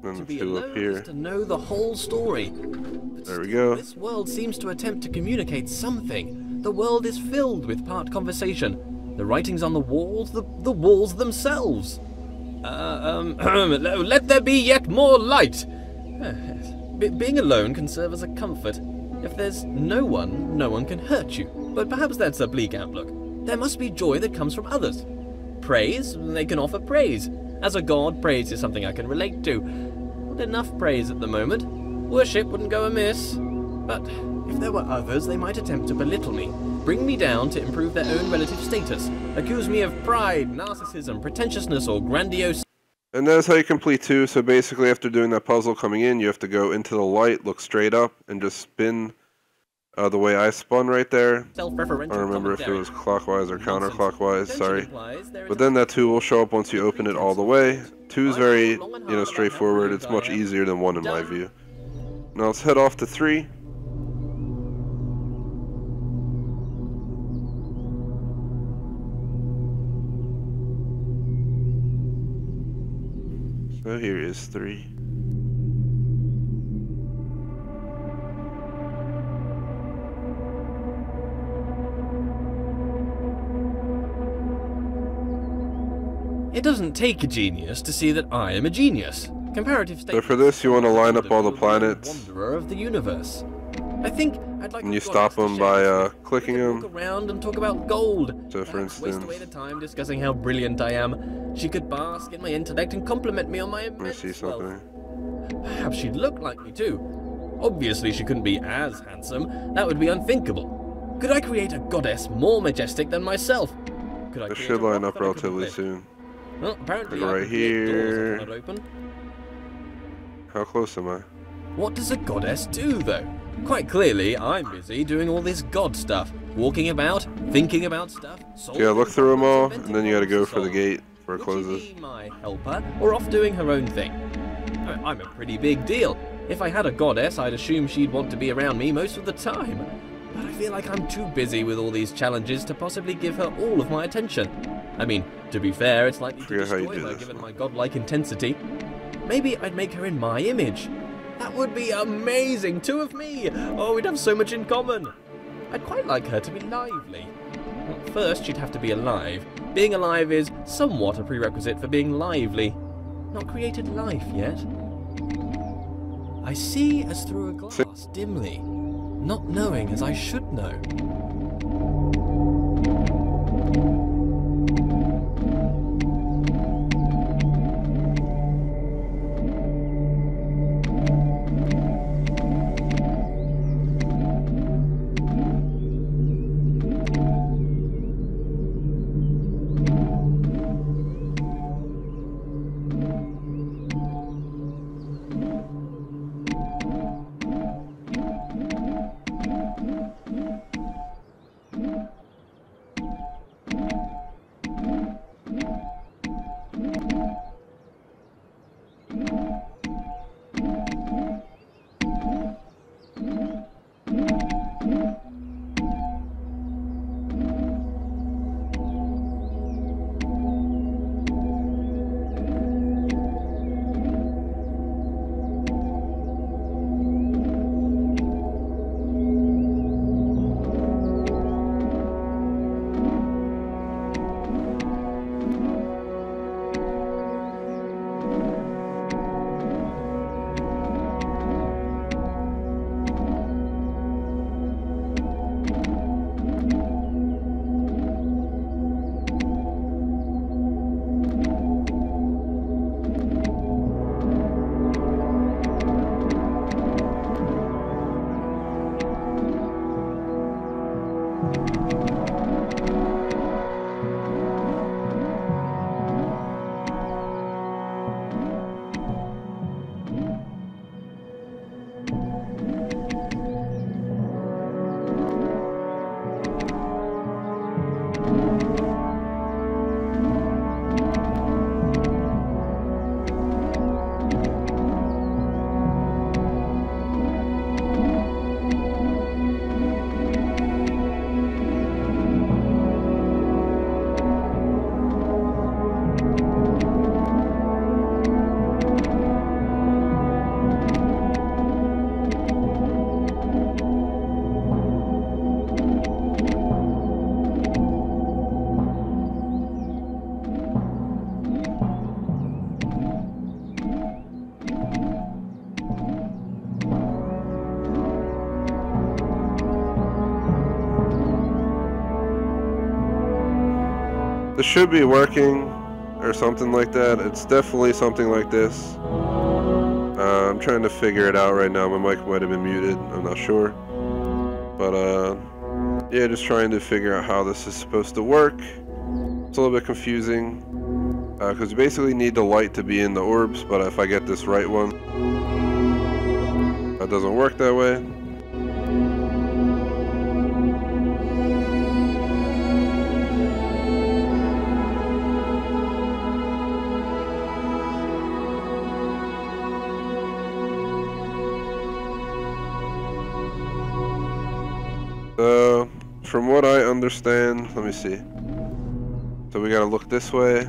And To be 2 up alone here. is to know the whole story. But There we still, go. This world seems to attempt to communicate something. The world is filled with part conversation. The writings on the walls, the walls themselves. Let there be yet more light. Being alone can serve as a comfort. If there's no one can hurt you. But perhaps that's a bleak outlook. There must be joy that comes from others. Praise, they can offer praise. As a god, praise is something I can relate to. Not enough praise at the moment. Worship wouldn't go amiss. But if there were others, they might attempt to belittle me, bring me down to improve their own relative status, accuse me of pride, narcissism, pretentiousness, or grandiose. And that's how you complete 2. So basically, after doing that puzzle coming in, you have to go into the light, look straight up, and just spin the way I spun right there. I don't remember if it was clockwise or counterclockwise, sorry. But then that 2 will show up once you open it all the way. 2 is very, straightforward. It's much easier than 1 in my view. Now let's head off to 3. So here is 3. It doesn't take a genius to see that I am a genius. Comparative So statements. for this, you want to line up all the planets. Wanderer of the universe. I think I'd like. And you stop them by clicking them. Walk around and talk about gold. So for Perhaps waste away the instance, time discussing how brilliant I am. She could bask in my intellect and compliment me on my let me immense see something. wealth. Perhaps she'd look like me too. Obviously, she couldn't be as handsome. That would be unthinkable. Could I create a goddess more majestic than myself? Could I This create should a line rock up that I couldn't relatively lift? soon. Well, apparently Like I right could create doors I here. cannot open. How close am I? What does a goddess do, though? Quite clearly, I'm busy doing all this god stuff. Walking about, thinking about stuff, So yeah, look through them all, and then you gotta go for the solve. gate where it Would closes. she be my helper, or off doing her own thing? I'm a pretty big deal. If I had a goddess, I'd assume she'd want to be around me most of the time. But I feel like I'm too busy with all these challenges to possibly give her all of my attention. I mean, to be fair, it's likely to Forget how you destroy do her this given one. my godlike intensity. Maybe I'd make her in my image. That would be amazing! Two of me! Oh, we'd have so much in common! I'd quite like her to be lively. Well, first, she'd have to be alive. Being alive is somewhat a prerequisite for being lively. Not created life yet. I see as through a glass dimly, not knowing as I should know. This should be working, or something like that. It's definitely something like this. I'm trying to figure it out right now. My mic might have been muted, I'm not sure. But yeah, just trying to figure out how this is supposed to work. It's a little bit confusing, because you basically need the light to be in the orbs, but if I get this right one, that doesn't work that way. From what I understand, let me see. So we gotta look this way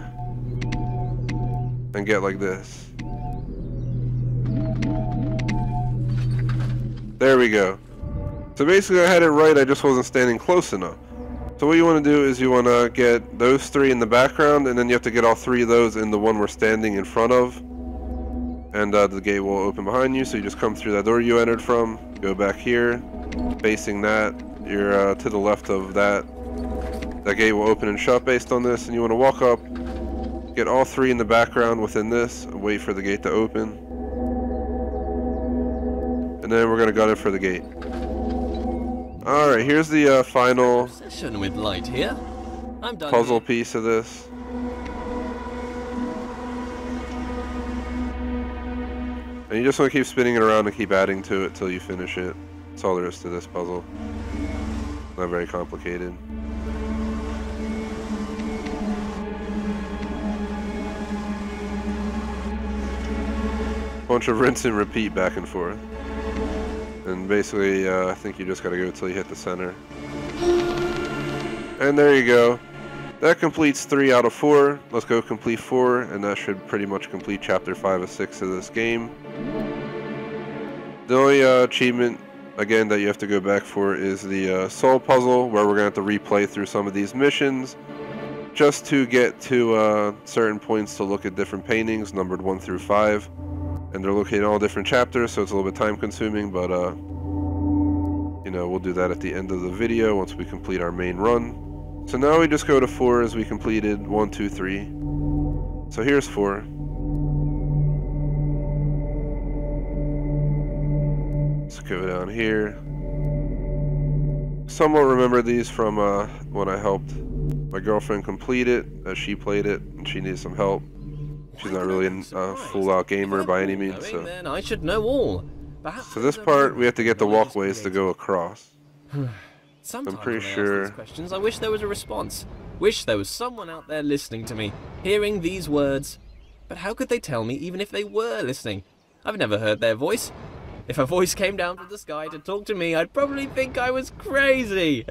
and get like this. There we go. So basically I had it right, I just wasn't standing close enough. So what you want to do is you want to get those 3 in the background, and then you have to get all 3 of those in the one we're standing in front of. And the gate will open behind you, so you just come through that door you entered from, go back here, facing that, you're to the left of that. That gate will open and shut based on this, and you want to walk up, get all 3 in the background within this, and wait for the gate to open. And then we're going to gut it for the gate. Alright, here's the final Obsession with light here. I'm done puzzle here. piece of this. And you just want to keep spinning it around and keep adding to it till you finish it. That's all there is to this puzzle. Not very complicated. Bunch of rinse and repeat back and forth. And basically, I think you just gotta go till you hit the center. And there you go. That completes 3 out of 4. Let's go complete 4, and that should pretty much complete Chapter 5 of 6 of this game. The only achievement, again, that you have to go back for is the soul puzzle, where we're going to have to replay through some of these missions, just to get to certain points to look at different paintings, numbered 1 through 5. And they're located in all different chapters, so it's a little bit time consuming, but you know, we'll do that at the end of the video once we complete our main run. So now we just go to 4 as we completed 1, 2, 3. So here's 4. Let's go down here. Somewhat remember these from when I helped my girlfriend complete it, as she played it, and she needed some help. She's not really a full-out gamer by any means, so. Then I should know all. So this part, we have to get the walkways to go across. Sometimes I'm pretty when I sure. ask these questions, I wish there was a response. Wish there was someone out there listening to me, hearing these words. But how could they tell me even if they were listening? I've never heard their voice. If a voice came down from the sky to talk to me, I'd probably think I was crazy.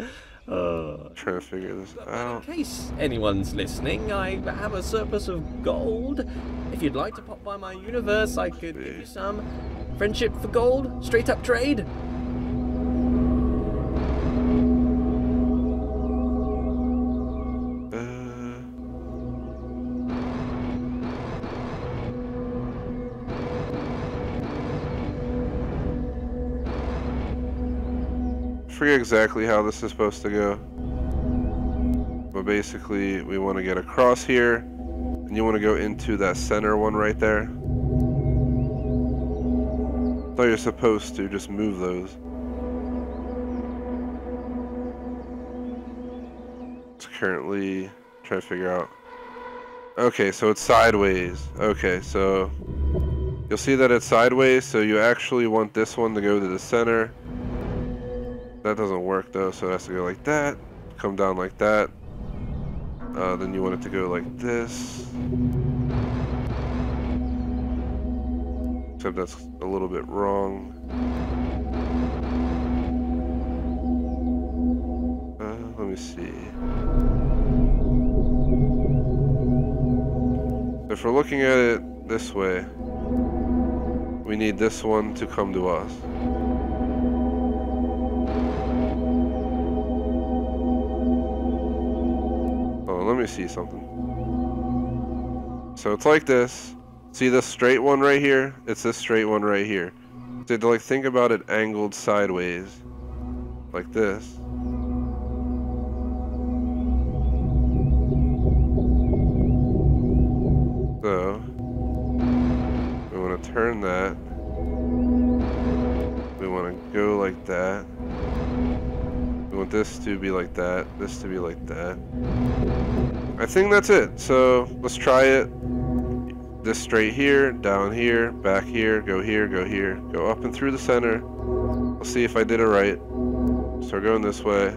Trying to figure this out. In case anyone's listening, I have a surplus of gold. If you'd like to pop by my universe, I could give you some. Friendship for gold? Straight up trade? I forget exactly how this is supposed to go, but basically we want to get across here, and you want to go into that center one right there. I thought you're supposed to just move those. It's currently trying to figure out. Okay, so it's sideways. Okay, so you'll see that it's sideways, so you actually want this one to go to the center. That doesn't work though, so it has to go like that, come down like that. Then you want it to go like this. Except that's a little bit wrong. Let me see. If we're looking at it this way, we need this one to come to us. Let me see something. So it's like this. See this straight one right here? It's this straight one right here. So to like think about it angled sideways, like this. So we want to turn that. We want to go like that. We want this to be like that, this to be like that. I think that's it. So let's try it. This straight here, down here, back here, go here, go up and through the center. Let's see if I did it right. So we're going this way.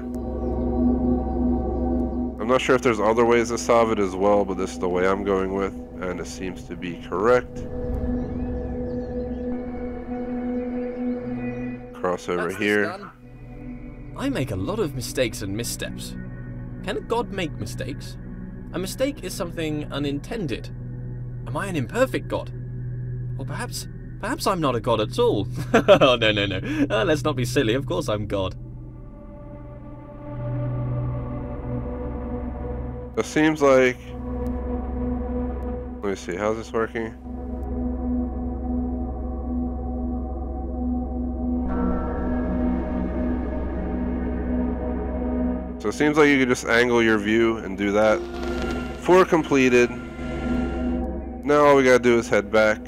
I'm not sure if there's other ways to solve it as well, but this is the way I'm going with, and it seems to be correct. Cross over here. I make a lot of mistakes and missteps. Can a god make mistakes? A mistake is something unintended. Am I an imperfect god? Or perhaps I'm not a god at all. Oh, no. Let's not be silly. Of course I'm God. It seems like... Let me see, how's this working? So it seems like you could just angle your view and do that. 4 completed. Now all we gotta do is head back.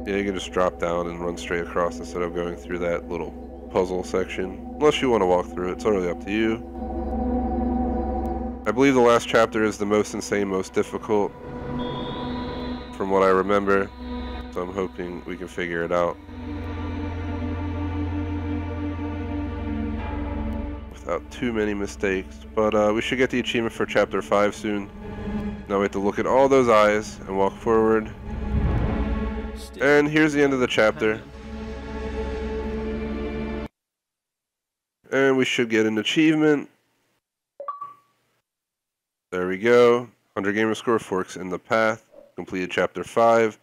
Yeah, you can just drop down and run straight across instead of going through that little puzzle section. Unless you want to walk through it, it's totally up to you. I believe the last chapter is the most insane, most difficult, from what I remember. So I'm hoping we can figure it out without too many mistakes. But we should get the achievement for chapter 5 soon. Now we have to look at all those eyes and walk forward. And here's the end of the chapter. And we should get an achievement. There we go. 100 Gamerscore, Forks in the Path. Completed chapter 5.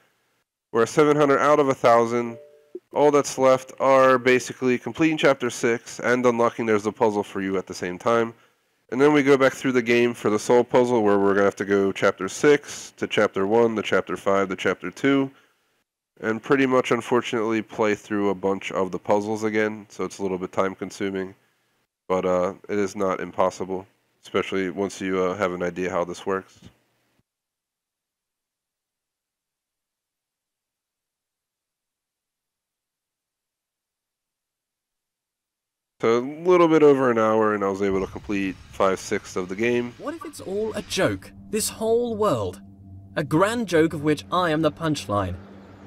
We're at 700 out of 1,000. All that's left are basically completing chapter 6 and unlocking There's a Puzzle for You at the same time. And then we go back through the game for the soul puzzle, where we're going to have to go chapter 6 to chapter 1 to chapter 5 to chapter 2. And pretty much, unfortunately, play through a bunch of the puzzles again, so it's a little bit time consuming. But it is not impossible, especially once you have an idea how this works. So a little bit over an hour, and I was able to complete 5/6 of the game. What if it's all a joke? This whole world? A grand joke of which I am the punchline.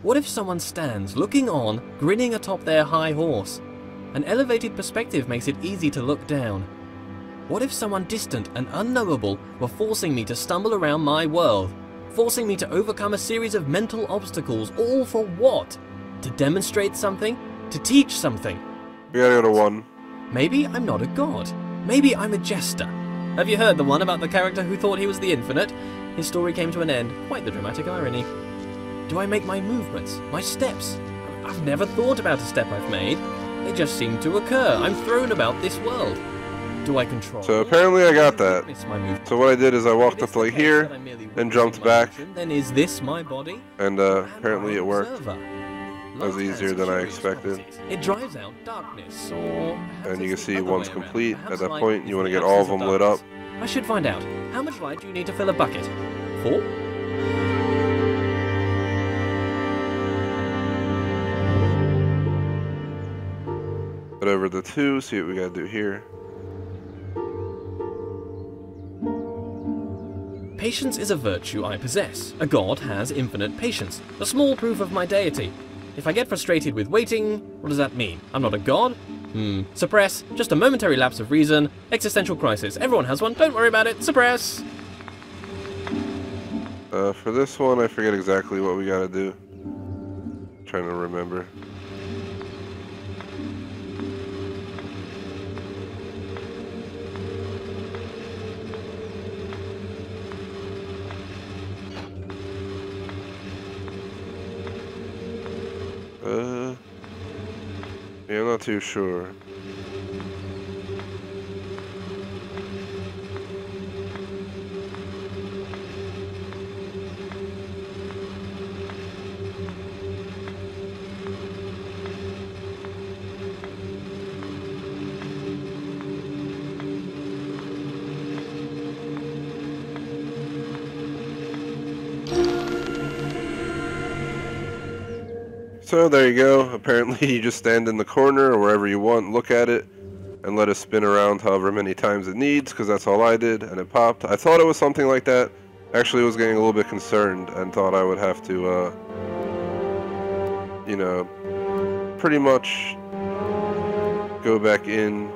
What if someone stands, looking on, grinning atop their high horse? An elevated perspective makes it easy to look down. What if someone distant and unknowable were forcing me to stumble around my world? Forcing me to overcome a series of mental obstacles, all for what? To demonstrate something? To teach something? We gotta go to 1. Maybe I'm not a god. Maybe I'm a jester. Have you heard the one about the character who thought he was the infinite? His story came to an end. Quite the dramatic irony. Do I make my movements, my steps? I've never thought about a step I've made. They just seem to occur. I'm thrown about this world. Do I control? So apparently I got that. So what I did is I walked up to like here and jumped back. Then is this my body? And apparently it worked. That was easier than I expected. It drives out darkness, or and you can see one's complete. At that point, you want to get all of them lit up. I should find out. How much light do you need to fill a bucket? 4? Head over to 2, see what we gotta do here. Patience is a virtue I possess. A god has infinite patience. A small proof of my deity. If I get frustrated with waiting, what does that mean? I'm not a god? Suppress. Just a momentary lapse of reason. Existential crisis. Everyone has one. Don't worry about it. Suppress. For this one, I forget exactly what we gotta do. Trying to remember. Yeah, I'm not too sure. So there you go. Apparently you just stand in the corner or wherever you want, look at it, and let it spin around however many times it needs, because that's all I did, and it popped. I thought it was something like that. Actually, I was getting a little bit concerned and thought I would have to, you know, pretty much go back in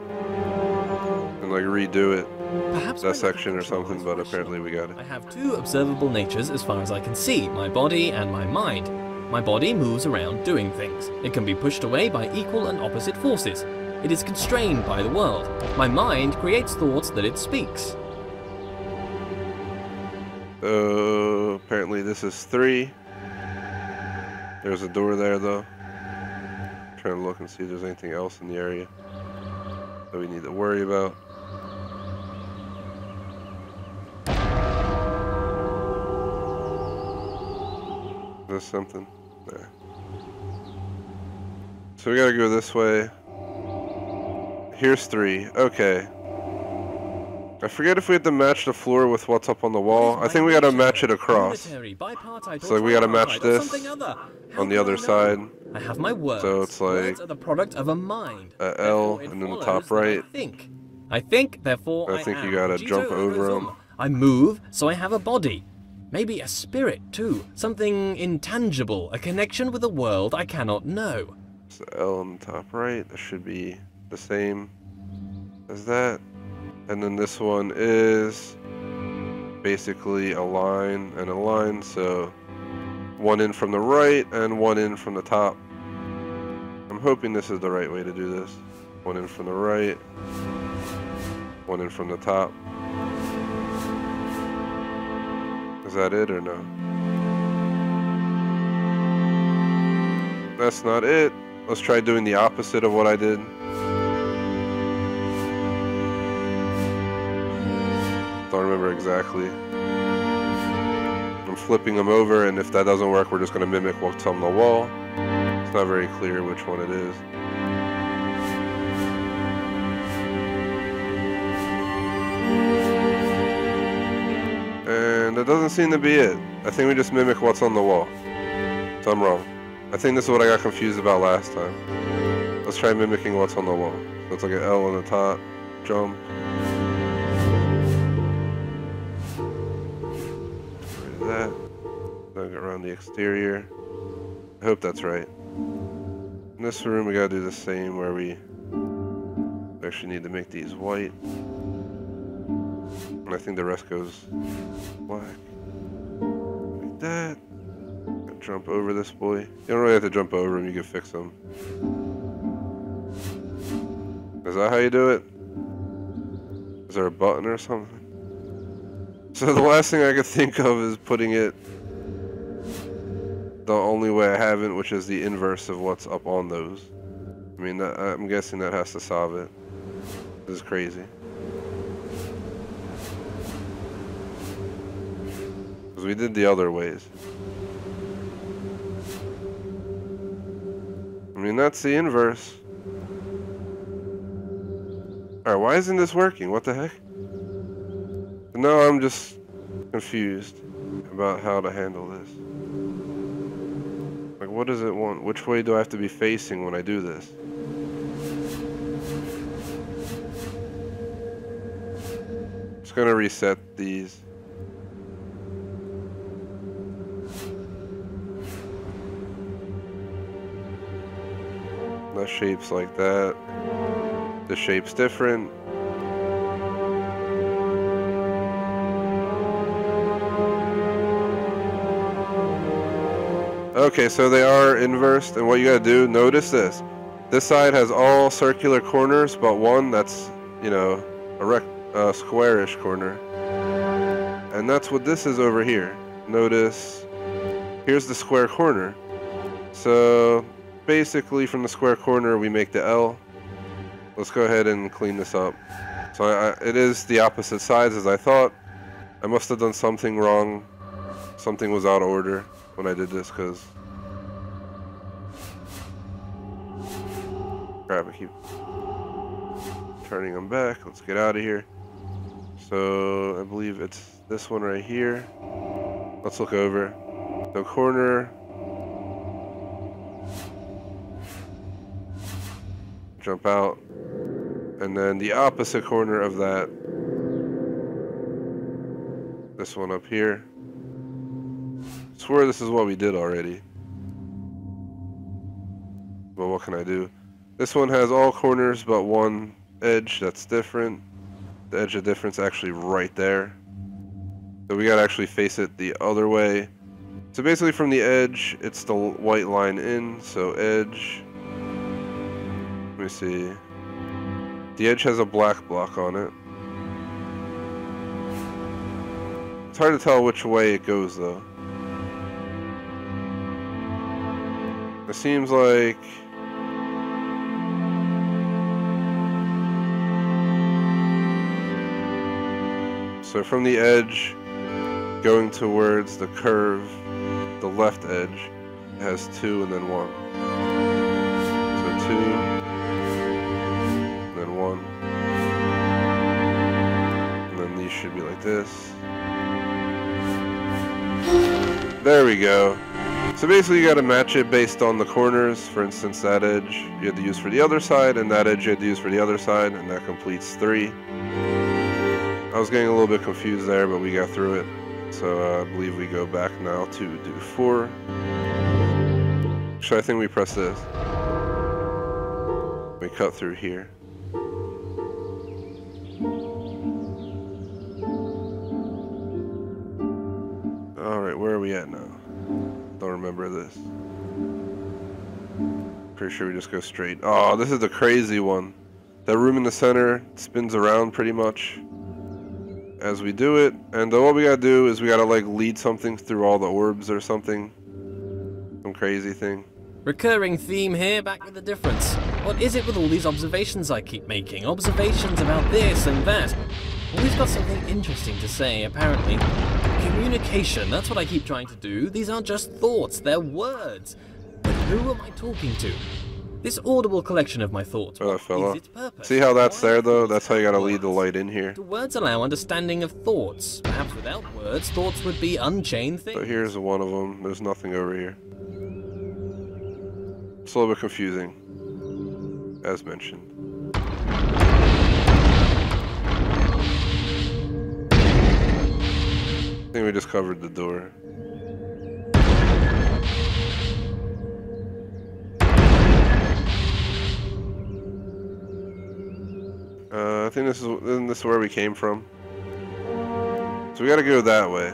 and like redo it. Perhaps that section or something, but apparently we got it. I have 2 observable natures as far as I can see, my body and my mind. My body moves around doing things. It can be pushed away by equal and opposite forces. It is constrained by the world. My mind creates thoughts that it speaks. Apparently this is 3. There's a door there though. I'm trying to look and see if there's anything else in the area that we need to worry about. Is this something? Nah. So we gotta go this way. Here's 3. Okay. I forget if we have to match the floor with what's up on the wall. I think we gotta match it across. So we gotta match this on the other side. I have my words. So it's like words are the product of a mind. a L and then the top right. I think, therefore I think you gotta jump over them. I move, so I have a body. Maybe a spirit, too. Something intangible, a connection with a world I cannot know. So L on the top right, that should be the same as that. And then this one is basically a line and a line, so one in from the right and one in from the top. I'm hoping this is the right way to do this. One in from the right, one in from the top. Is that it or no? That's not it. Let's try doing the opposite of what I did. Don't remember exactly. I'm flipping them over, and if that doesn't work, we're just going to mimic what's on the wall. It's not very clear which one it is. And that doesn't seem to be it. I think we just mimic what's on the wall. So I'm wrong. I think this is what I got confused about last time. Let's try mimicking what's on the wall. So it's like an L on the top, jump. That. Then go around the exterior. I hope that's right. In this room we gotta do the same where we actually need to make these white. And I think the rest goes black. Like that. Jump over this boy. You don't really have to jump over him, you can fix him. Is that how you do it? Is there a button or something? So the last thing I could think of is putting it the only way I haven't, which is the inverse of what's up on those. I mean, I'm guessing that has to solve it. This is crazy. Because we did the other ways. I mean, that's the inverse. Alright, why isn't this working? What the heck? No, I'm just confused about how to handle this. Like, what does it want? Which way do I have to be facing when I do this? Just gonna reset these. The shape's like that. The shape's different. Okay, so they are inversed, and what you gotta do, notice this. This side has all circular corners, but one that's, you know, a squarish corner. And that's what this is over here. Notice, here's the square corner. So, basically from the square corner, we make the L. Let's go ahead and clean this up. So it is the opposite sides as I thought. I must have done something wrong. Something was out of order when I did this, because crap, I keep turning them back. Let's get out of here. So I believe it's this one right here. Let's look over the corner. Jump out, and then the opposite corner of that, this one up here. I swear this is what we did already. But what can I do? This one has all corners but one edge that's different. The edge of difference actually right there. So we gotta actually face it the other way. So basically from the edge, it's the white line in, so edge. Let me see. The edge has a black block on it. It's hard to tell which way it goes though. It seems like so from the edge going towards the curve, the left edge has 2 and then 1. So 2, and then 1. And then these should be like this. There we go. So basically you got to match it based on the corners. For instance, that edge you had to use for the other side, and that edge you had to use for the other side, and that completes 3. I was getting a little bit confused there, but we got through it. So I believe we go back now to do 4. Actually, I think we press this. We cut through here. Alright, where are we at now? Don't remember this. Pretty sure we just go straight. Oh, this is the crazy one. That room in the center spins around pretty much as we do it. And what we gotta do is we gotta like lead something through all the orbs or something. Some crazy thing. Recurring theme here, back with a difference. What is it with all these observations I keep making? Observations about this and that. Always got something interesting to say, apparently. Communication, that's what I keep trying to do. These aren't just thoughts, they're words. But who am I talking to? This audible collection of my thoughts, what is its purpose? See how that's there though? That's how you gotta lead the light in here. Do words allow understanding of thoughts? Perhaps without words, thoughts would be unchained things. So here's one of them. There's nothing over here. It's a little bit confusing, as mentioned. I think we just covered the door. I think this is where we came from. So we gotta go that way.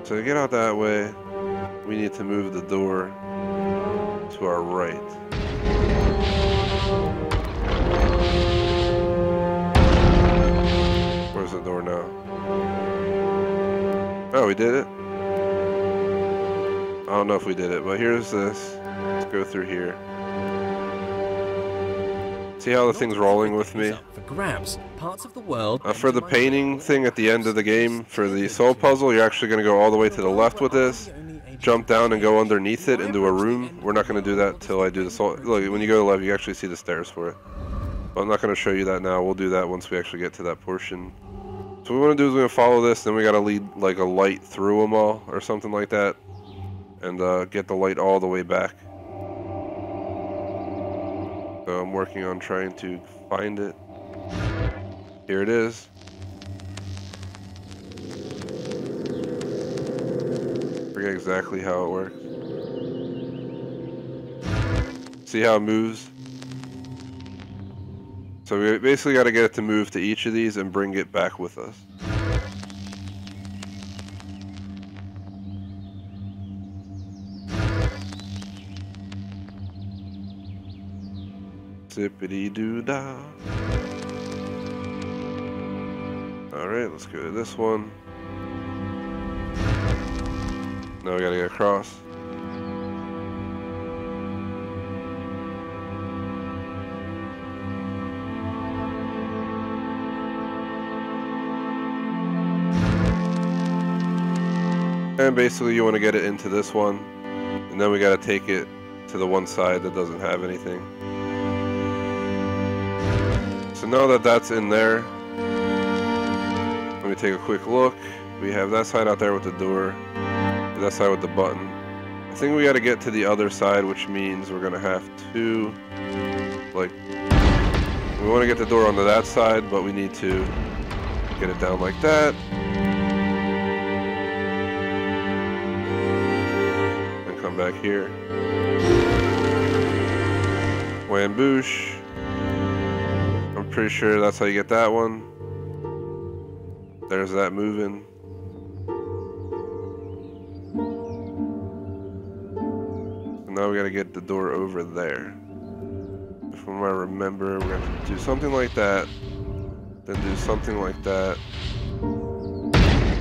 So to get out that way, we need to move the door to our right. Where's the door now? Oh, we did it? I don't know if we did it, but here's this. Let's go through here. See how the thing's rolling with me? For grabs, parts of the world. For the painting thing at the end of the game, for the soul puzzle, you're actually going to go all the way to the left with this, jump down and go underneath it into a room. We're not going to do that till I do the soul. Look, when you go to the left, you actually see the stairs for it. But I'm not going to show you that now. We'll do that once we actually get to that portion. So what we want to do is we're going to follow this, then we got to lead like a light through them all or something like that, and get the light all the way back. So I'm working on trying to find it. Here it is. Forget exactly how it works. See how it moves? So we basically got to get it to move to each of these and bring it back with us. Zippity-doo-dah. Alright, let's go to this one. Now we gotta get across. And basically you want to get it into this one, and then we got to take it to the one side that doesn't have anything. So now that that's in there, let me take a quick look. We have that side out there with the door, that side with the button. I think we got to get to the other side, which means we're going to have to, like, we want to get the door onto that side, but we need to get it down like that. Come back here. Wham-boosh. I'm pretty sure that's how you get that one. There's that moving. So now we gotta get the door over there. If I remember, we're gonna do something like that, then do something like that,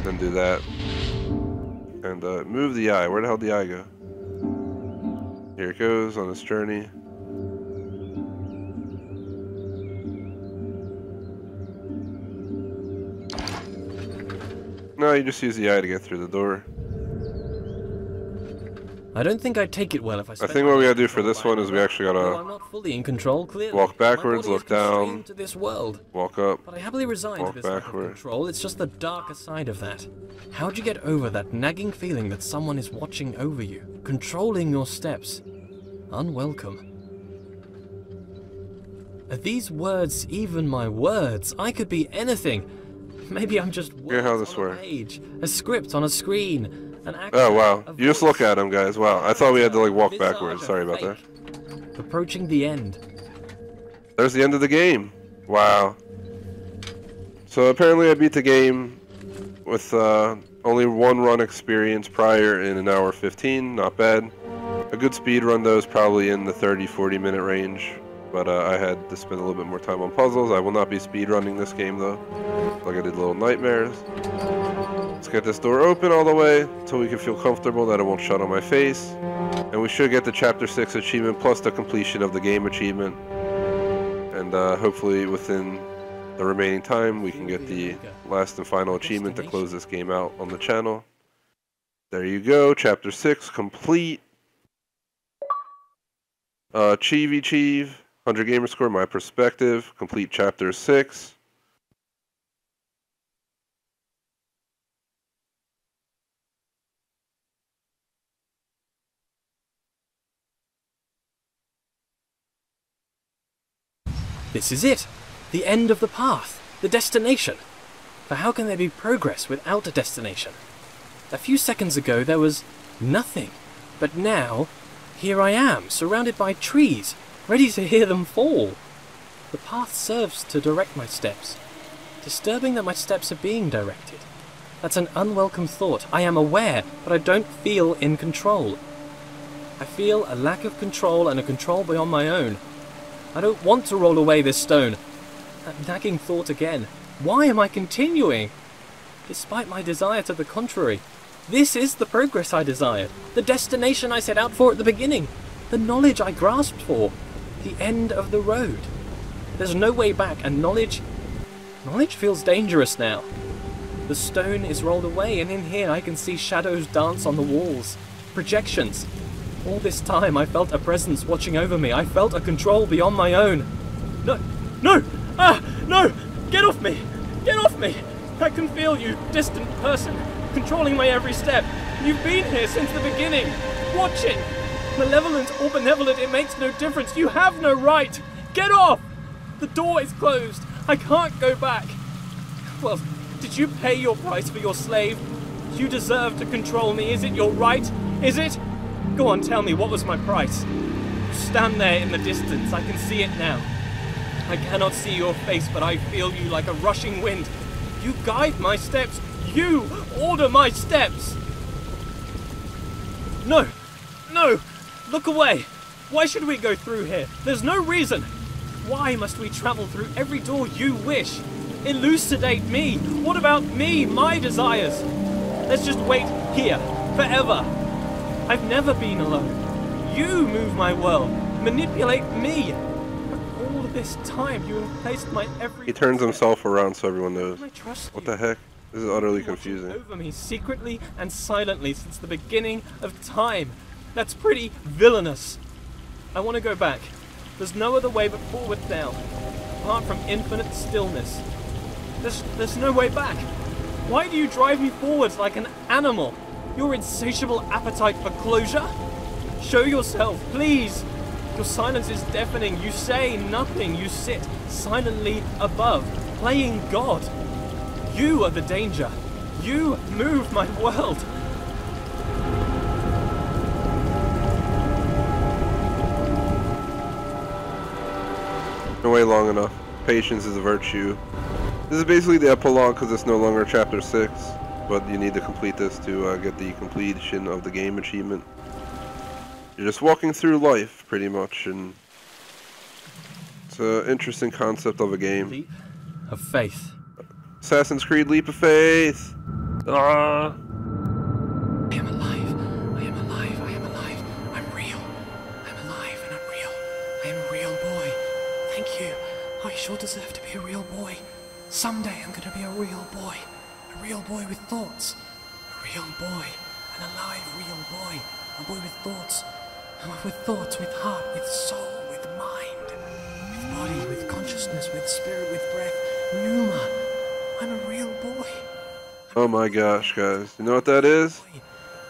then do that, and move the eye. Where the hell did the eye go? Here it goes on its journey. No, you just use the eye to get through the door. I don't think I'd take it well if I I spent think my what we life gotta do for this one is we actually Well, gotta I'm not fully in control, clearly. walk My backwards, body is look down, constrained to this world. walk up, But I happily resign to walk this lack of backward. control. It's just the darker side of that. How'd you get over that nagging feeling that someone is watching over you, controlling your steps? Unwelcome. Are these words even my words? I could be anything. Maybe I'm just words how this on a works. page, a script on a screen, an action. Oh wow, a you just voice. look at him, guys. Wow, I thought we had to like walk Visage backwards. of Sorry about that. fake. Approaching the end. There's the end of the game. Wow. So apparently I beat the game with only one run experience prior in an hour 15. Not bad. A good speed run though is probably in the 30-40 minute range. But I had to spend a little bit more time on puzzles. I will not be speed running this game though. Like I did Little Nightmares. Let's get this door open all the way until we can feel comfortable that it won't shut on my face. And we should get the Chapter 6 achievement plus the completion of the game achievement. And hopefully within the remaining time we can get the last and final achievement to close this game out on the channel. There you go, Chapter 6 complete. Achieve. 100 Gamerscore, my perspective, complete Chapter 6. This is it! The end of the path, the destination. For how can there be progress without a destination? A few seconds ago there was nothing, but now, here I am, surrounded by trees, ready to hear them fall. The path serves to direct my steps. Disturbing that my steps are being directed. That's an unwelcome thought. I am aware, but I don't feel in control. I feel a lack of control and a control beyond my own. I don't want to roll away this stone. That nagging thought again. Why am I continuing? Despite my desire to the contrary. This is the progress I desired. The destination I set out for at the beginning. The knowledge I grasped for. The end of the road. There's no way back, and knowledge feels dangerous now. The stone is rolled away, and in here I can see shadows dance on the walls. Projections. All this time I felt a presence watching over me. I felt a control beyond my own. No! No! Ah! No! Get off me! Get off me! I can feel you, distant person, controlling my every step. You've been here since the beginning, watching. Malevolent or benevolent, it makes no difference. You have no right. Get off! The door is closed. I can't go back. Well, did you pay your price for your slave? You deserve to control me. Is it your right? Is it? Go on, tell me, what was my price? You stand there in the distance. I can see it now. I cannot see your face, but I feel you like a rushing wind. You guide my steps. You order my steps. No! No! Look away! Why should we go through here? There's no reason! Why must we travel through every door you wish? Elucidate me! What about me, my desires? Let's just wait here, forever. I've never been alone. You move my world, manipulate me. But all this time you have placed my every... He turns himself around so everyone knows. Can I trust What you? the heck? This is utterly Watching confusing. over me secretly and silently since the beginning of time. That's pretty villainous. I want to go back. There's no other way but forward now. Apart from infinite stillness. There's no way back. Why do you drive me forwards like an animal? Your insatiable appetite for closure? Show yourself, please. Your silence is deafening. You say nothing. You sit silently above, playing God. You are the danger. You move my world. No way long enough. Patience is a virtue. This is basically the epilogue because it's no longer Chapter 6, but you need to complete this to get the completion of the game achievement. You're just walking through life, pretty much, and it's an interesting concept of a game. Leap of faith. Assassin's Creed Leap of Faith! Ah! I am alive. I am alive. I am alive. I'm real. I'm alive and I'm real. I am a real boy. Thank you. I sure deserve to be a real boy. Someday I'm going to be a real boy. A real boy with thoughts. A real boy. An alive real boy. A boy with thoughts. With thoughts, with heart, with soul, with mind. With body, with consciousness, with spirit, with breath. Pneuma. I'm a real boy. Oh my gosh, guys. You know what that is?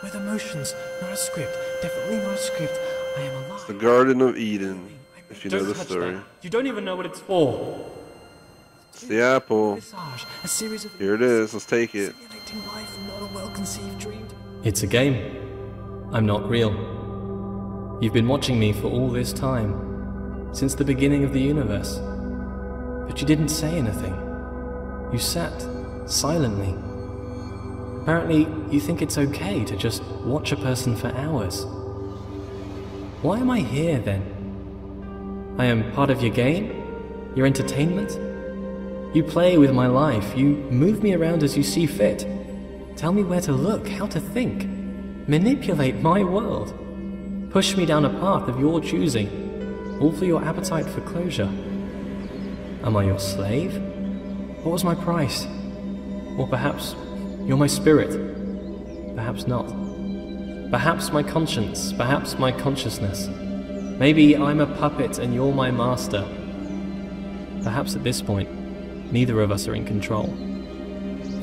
With emotions, not a script. Definitely not a script. I am alive. It's the Garden of Eden, if you know the story. You don't even know what it's for. It's the apple. A series of Here it is. Let's take it. simulating life, not a well-conceived dream. It's a game. I'm not real. You've been watching me for all this time, since the beginning of the universe. But you didn't say anything. You sat silently. Apparently, you think it's okay to just watch a person for hours. Why am I here then? I am part of your game? Your entertainment? You play with my life. You move me around as you see fit. Tell me where to look, how to think. Manipulate my world. Push me down a path of your choosing, all for your appetite for closure. Am I your slave? What was my price? Or perhaps you're my spirit. Perhaps not. Perhaps my conscience, perhaps my consciousness. Maybe I'm a puppet and you're my master. Perhaps at this point, neither of us are in control.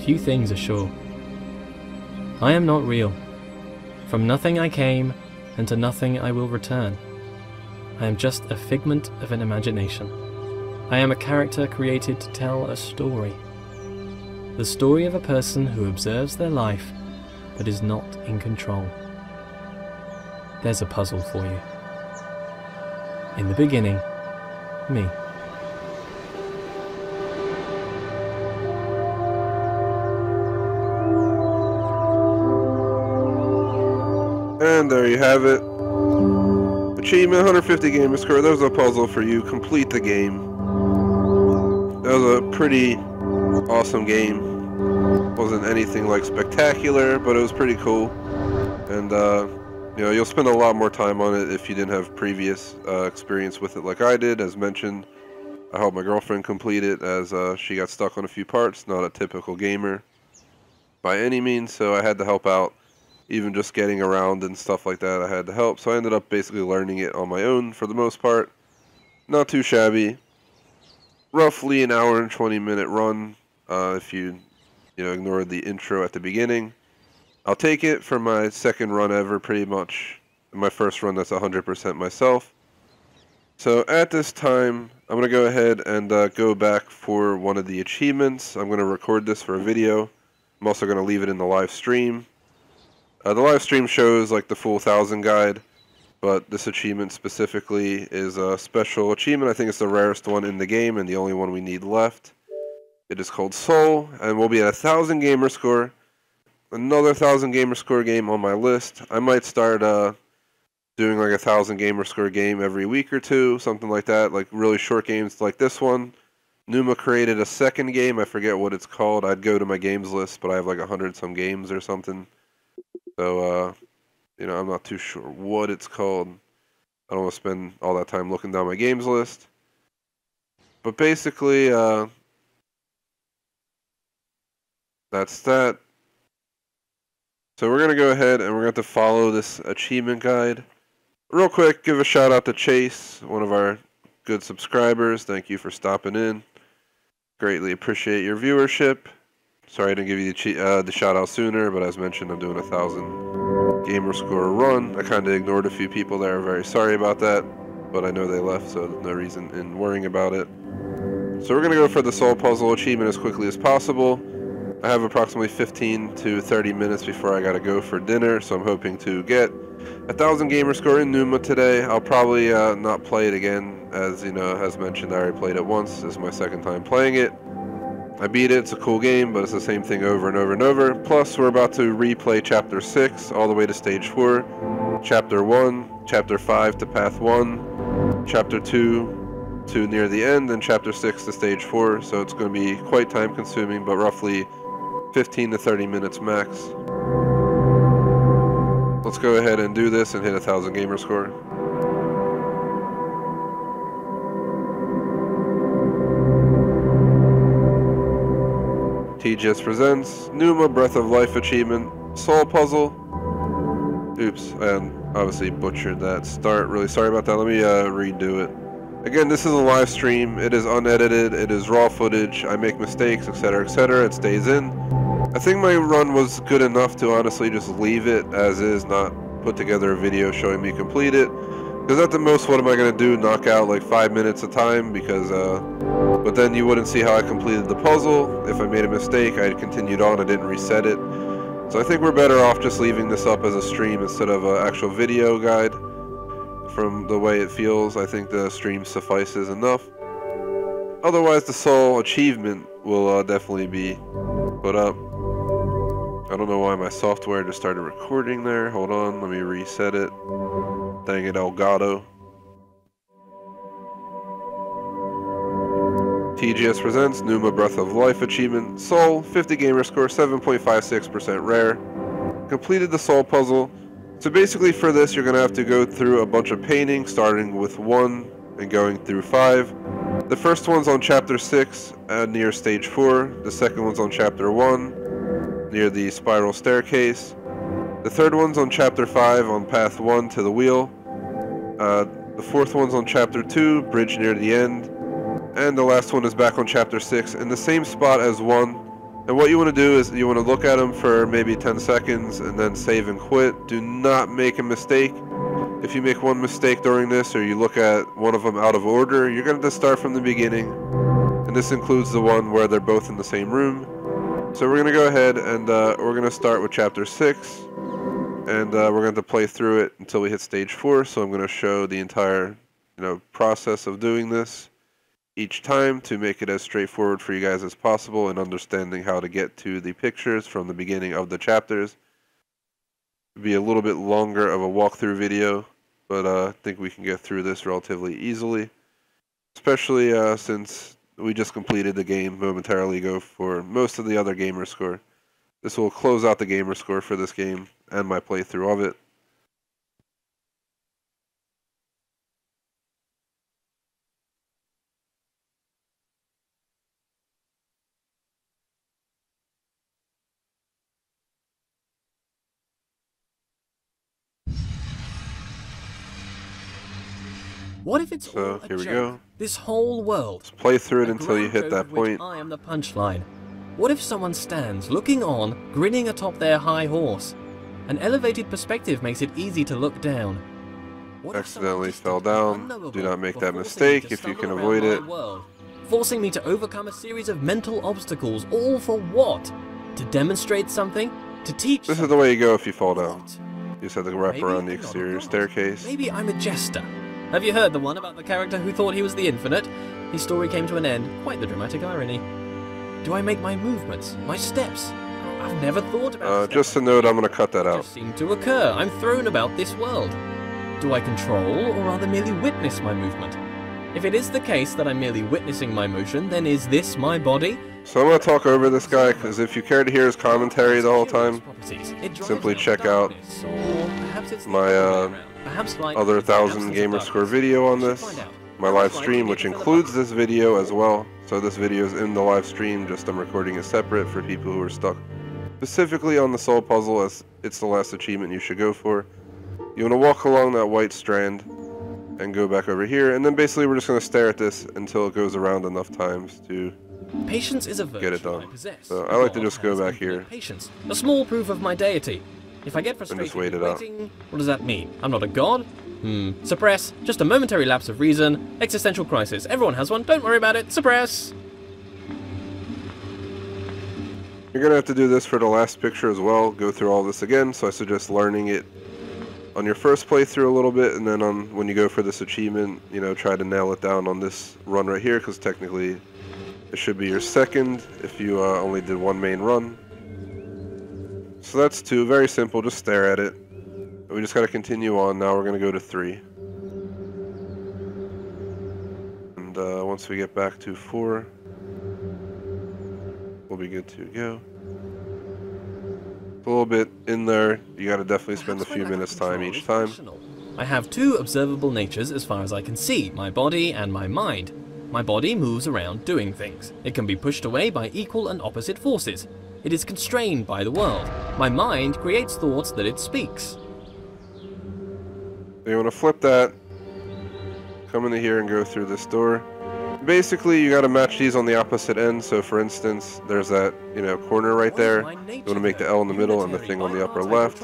Few things are sure. I am not real. From nothing I came, and to nothing I will return. I am just a figment of an imagination. I am a character created to tell a story. The story of a person who observes their life, but is not in control. There's a puzzle for you. In the beginning, me. And there you have it. Achievement 150 Gamerscore. There's a puzzle for you. Complete the game. That was a pretty awesome game. Wasn't anything like spectacular, but it was pretty cool. And you know, you'll spend a lot more time on it if you didn't have previous experience with it like I did. As mentioned, I helped my girlfriend complete it as she got stuck on a few parts. Not a typical gamer by any means, so I had to help out. Even just getting around and stuff like that, I had to help. So I ended up basically learning it on my own for the most part. Not too shabby. Roughly an hour and 20-minute run if you ignore the intro at the beginning. I'll take it for my second run ever, pretty much. My first run, that's 100% myself. So at this time, I'm going to go ahead and go back for one of the achievements. I'm going to record this for a video. I'm also going to leave it in the live stream. The live stream shows like the full 1,000 guide, but this achievement specifically is a special achievement. I think it's the rarest one in the game and the only one we need left. It is called Soul, and we'll be at 1,000 Gamerscore. Another 1,000 Gamerscore game on my list. I might start doing like a 1,000 Gamerscore game every week or two, something like that, like really short games like this one. Pneuma created a second game, I forget what it's called. I'd go to my games list, but I have like 100-some games or something. So, I'm not too sure what it's called. I don't want to spend all that time looking down my games list. But basically, that's that. So we're going to go ahead and we're going to follow this achievement guide. Real quick, give a shout out to Chase, one of our good subscribers. Thank you for stopping in. Greatly appreciate your viewership. Sorry I didn't give you the shout out sooner, but as mentioned, I'm doing a 1,000 Gamerscore run. I kind of ignored a few people there. Very sorry about that, but I know they left, so there's no reason in worrying about it. So we're going to go for the Soul Puzzle achievement as quickly as possible. I have approximately 15 to 30 minutes before I got to go for dinner, so I'm hoping to get 1,000 Gamerscore in Pneuma today. I'll probably not play it again, as as mentioned, I already played it once. This is my second time playing it. I beat it, it's a cool game, but it's the same thing over and over and over. Plus, we're about to replay Chapter 6 all the way to Stage 4, Chapter 1, Chapter 5 to Path 1, Chapter 2 to near the end, and Chapter 6 to Stage 4, so it's going to be quite time consuming, but roughly 15 to 30 minutes max. Let's go ahead and do this and hit 1,000 Gamerscore. TGS presents Pneuma Breath of Life achievement, Soul Puzzle. Oops, and obviously butchered that start. Really sorry about that. Let me redo it. Again, this is a live stream. It is unedited. It is raw footage. I make mistakes, etc., etc. It stays in. I think my run was good enough to honestly just leave it as is, not put together a video showing me complete it. Because at the most, what am I going to do? Knock out like 5 minutes of time? Because, but then you wouldn't see how I completed the puzzle. If I made a mistake, I continued on. I didn't reset it. So I think we're better off just leaving this up as a stream instead of an actual video guide. From the way it feels, I think the stream suffices enough. Otherwise, the soul achievement will definitely be put up. I don't know why my software just started recording there. Hold on, let me reset it. Dang it, Elgato. TGS presents Pneuma Breath of Life achievement. Soul, 50 Gamerscore, 7.56% rare. Completed the soul puzzle. So basically for this, you're going to have to go through a bunch of paintings, starting with 1 and going through 5. The first one's on chapter 6, near stage 4. The second one's on chapter 1, near the spiral staircase. The third one's on chapter 5, on path 1 to the wheel. The fourth one's on chapter 2, bridge near the end. And the last one is back on chapter 6, in the same spot as 1. And what you want to do is you want to look at them for maybe 10 seconds and then save and quit. Do not make a mistake. If you make one mistake during this, or you look at one of them out of order, you're going to start from the beginning. And this includes the one where they're both in the same room. So we're going to go ahead and we're going to start with chapter 6. And we're going to play through it until we hit stage 4. So I'm going to show the entire process of doing this each time to make it as straightforward for you guys as possible and understanding how to get to the pictures from the beginning of the chapters. It'll be a little bit longer of a walkthrough video, but I think we can get through this relatively easily, especially since we just completed the game momentarily ago for most of the other Gamerscore. This will close out the Gamerscore for this game and my playthrough of it. What if it's all a Here we joke? go. This whole world. Let's play through it A until you grand hit joke that of which point. I am the punchline. What if someone stands, looking on, grinning atop their high horse? An elevated perspective makes it easy to look down. What if someone Accidentally distant fell and down. unknowable Do not make were that forcing me mistake to if you stumble can around avoid my it. world, forcing me to overcome a series of mental obstacles, all for what? To demonstrate something? To teach This is something? the way you go if you fall down. What? You just have to wrap Maybe around the I'm not a exterior god. staircase. Maybe I'm a jester. Have you heard the one about the character who thought he was the infinite? His story came to an end. Quite the dramatic irony. Do I make my movements, my steps? I've never thought about Just a note, I'm going to cut that They out. just seem to occur. I'm thrown about this world. Do I control, or rather merely witness my movement? If it is the case that I'm merely witnessing my motion, then is this my body? So I'm going to talk over this guy, because if you care to hear his commentary the whole time, simply check out my other 1,000 Gamerscore video on this, my live stream, which includes this video as well. So this video is in the live stream, just I'm recording it separate for people who are stuck specifically on the soul puzzle, as it's the last achievement you should go for. You want to walk along that white strand and go back over here, and then basically we're just going to stare at this until it goes around enough times to Patience is a virtue get it done. I possess. So I like to God just go has back infinite here. Patience, a small proof of my deity. If I get frustrated just wait with it out. waiting, what does that mean? I'm not a god? Suppress. Just a momentary lapse of reason. Existential crisis. Everyone has one. Don't worry about it. Suppress. You're going to have to do this for the last picture as well, go through all this again, so I suggest learning it on your first playthrough a little bit, and then on when you go for this achievement, try to nail it down on this run right here, because technically it should be your second if you only did one main run. So that's 2, very simple, just stare at it. We just got to continue on. Now we're going to go to 3. And once we get back to 4, we'll be good to go. A little bit in there, you got to definitely spend a few minutes time each time. I have 2 observable natures as far as I can see, my body and my mind. My body moves around doing things. It can be pushed away by equal and opposite forces. It is constrained by the world. My mind creates thoughts that it speaks. So you want to flip that, come into here and go through this door. Basically, you got to match these on the opposite end. So for instance, there's that, corner right there. You want to make the L in the middle and the thing on the upper left.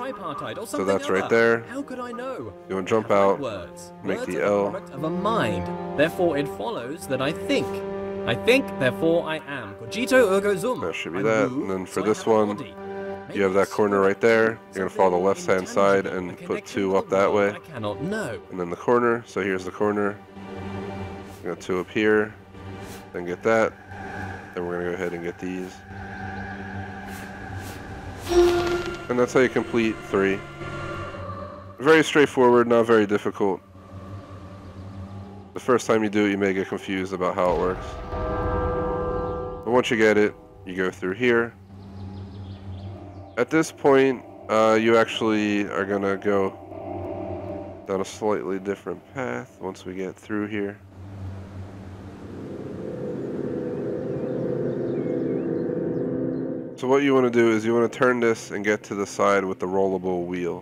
So that's right there. How could I know? You want to jump out, make the L. Of a mind. Therefore, it follows that I think. I think, therefore I am. Cogito ergo sum. That should be that. And then for this one, you have that corner right there. You're going to follow the left-hand side and put 2 up that way. I cannot know. And then the corner. So here's the corner. Got 2 up here. Then get that. Then we're going to go ahead and get these. And that's how you complete 3. Very straightforward, not very difficult. The first time you do it, you may get confused about how it works. But once you get it, you go through here. At this point, you actually are going to go down a slightly different path once we get through here. So what you want to do is you want to turn this and get to the side with the rollable wheel,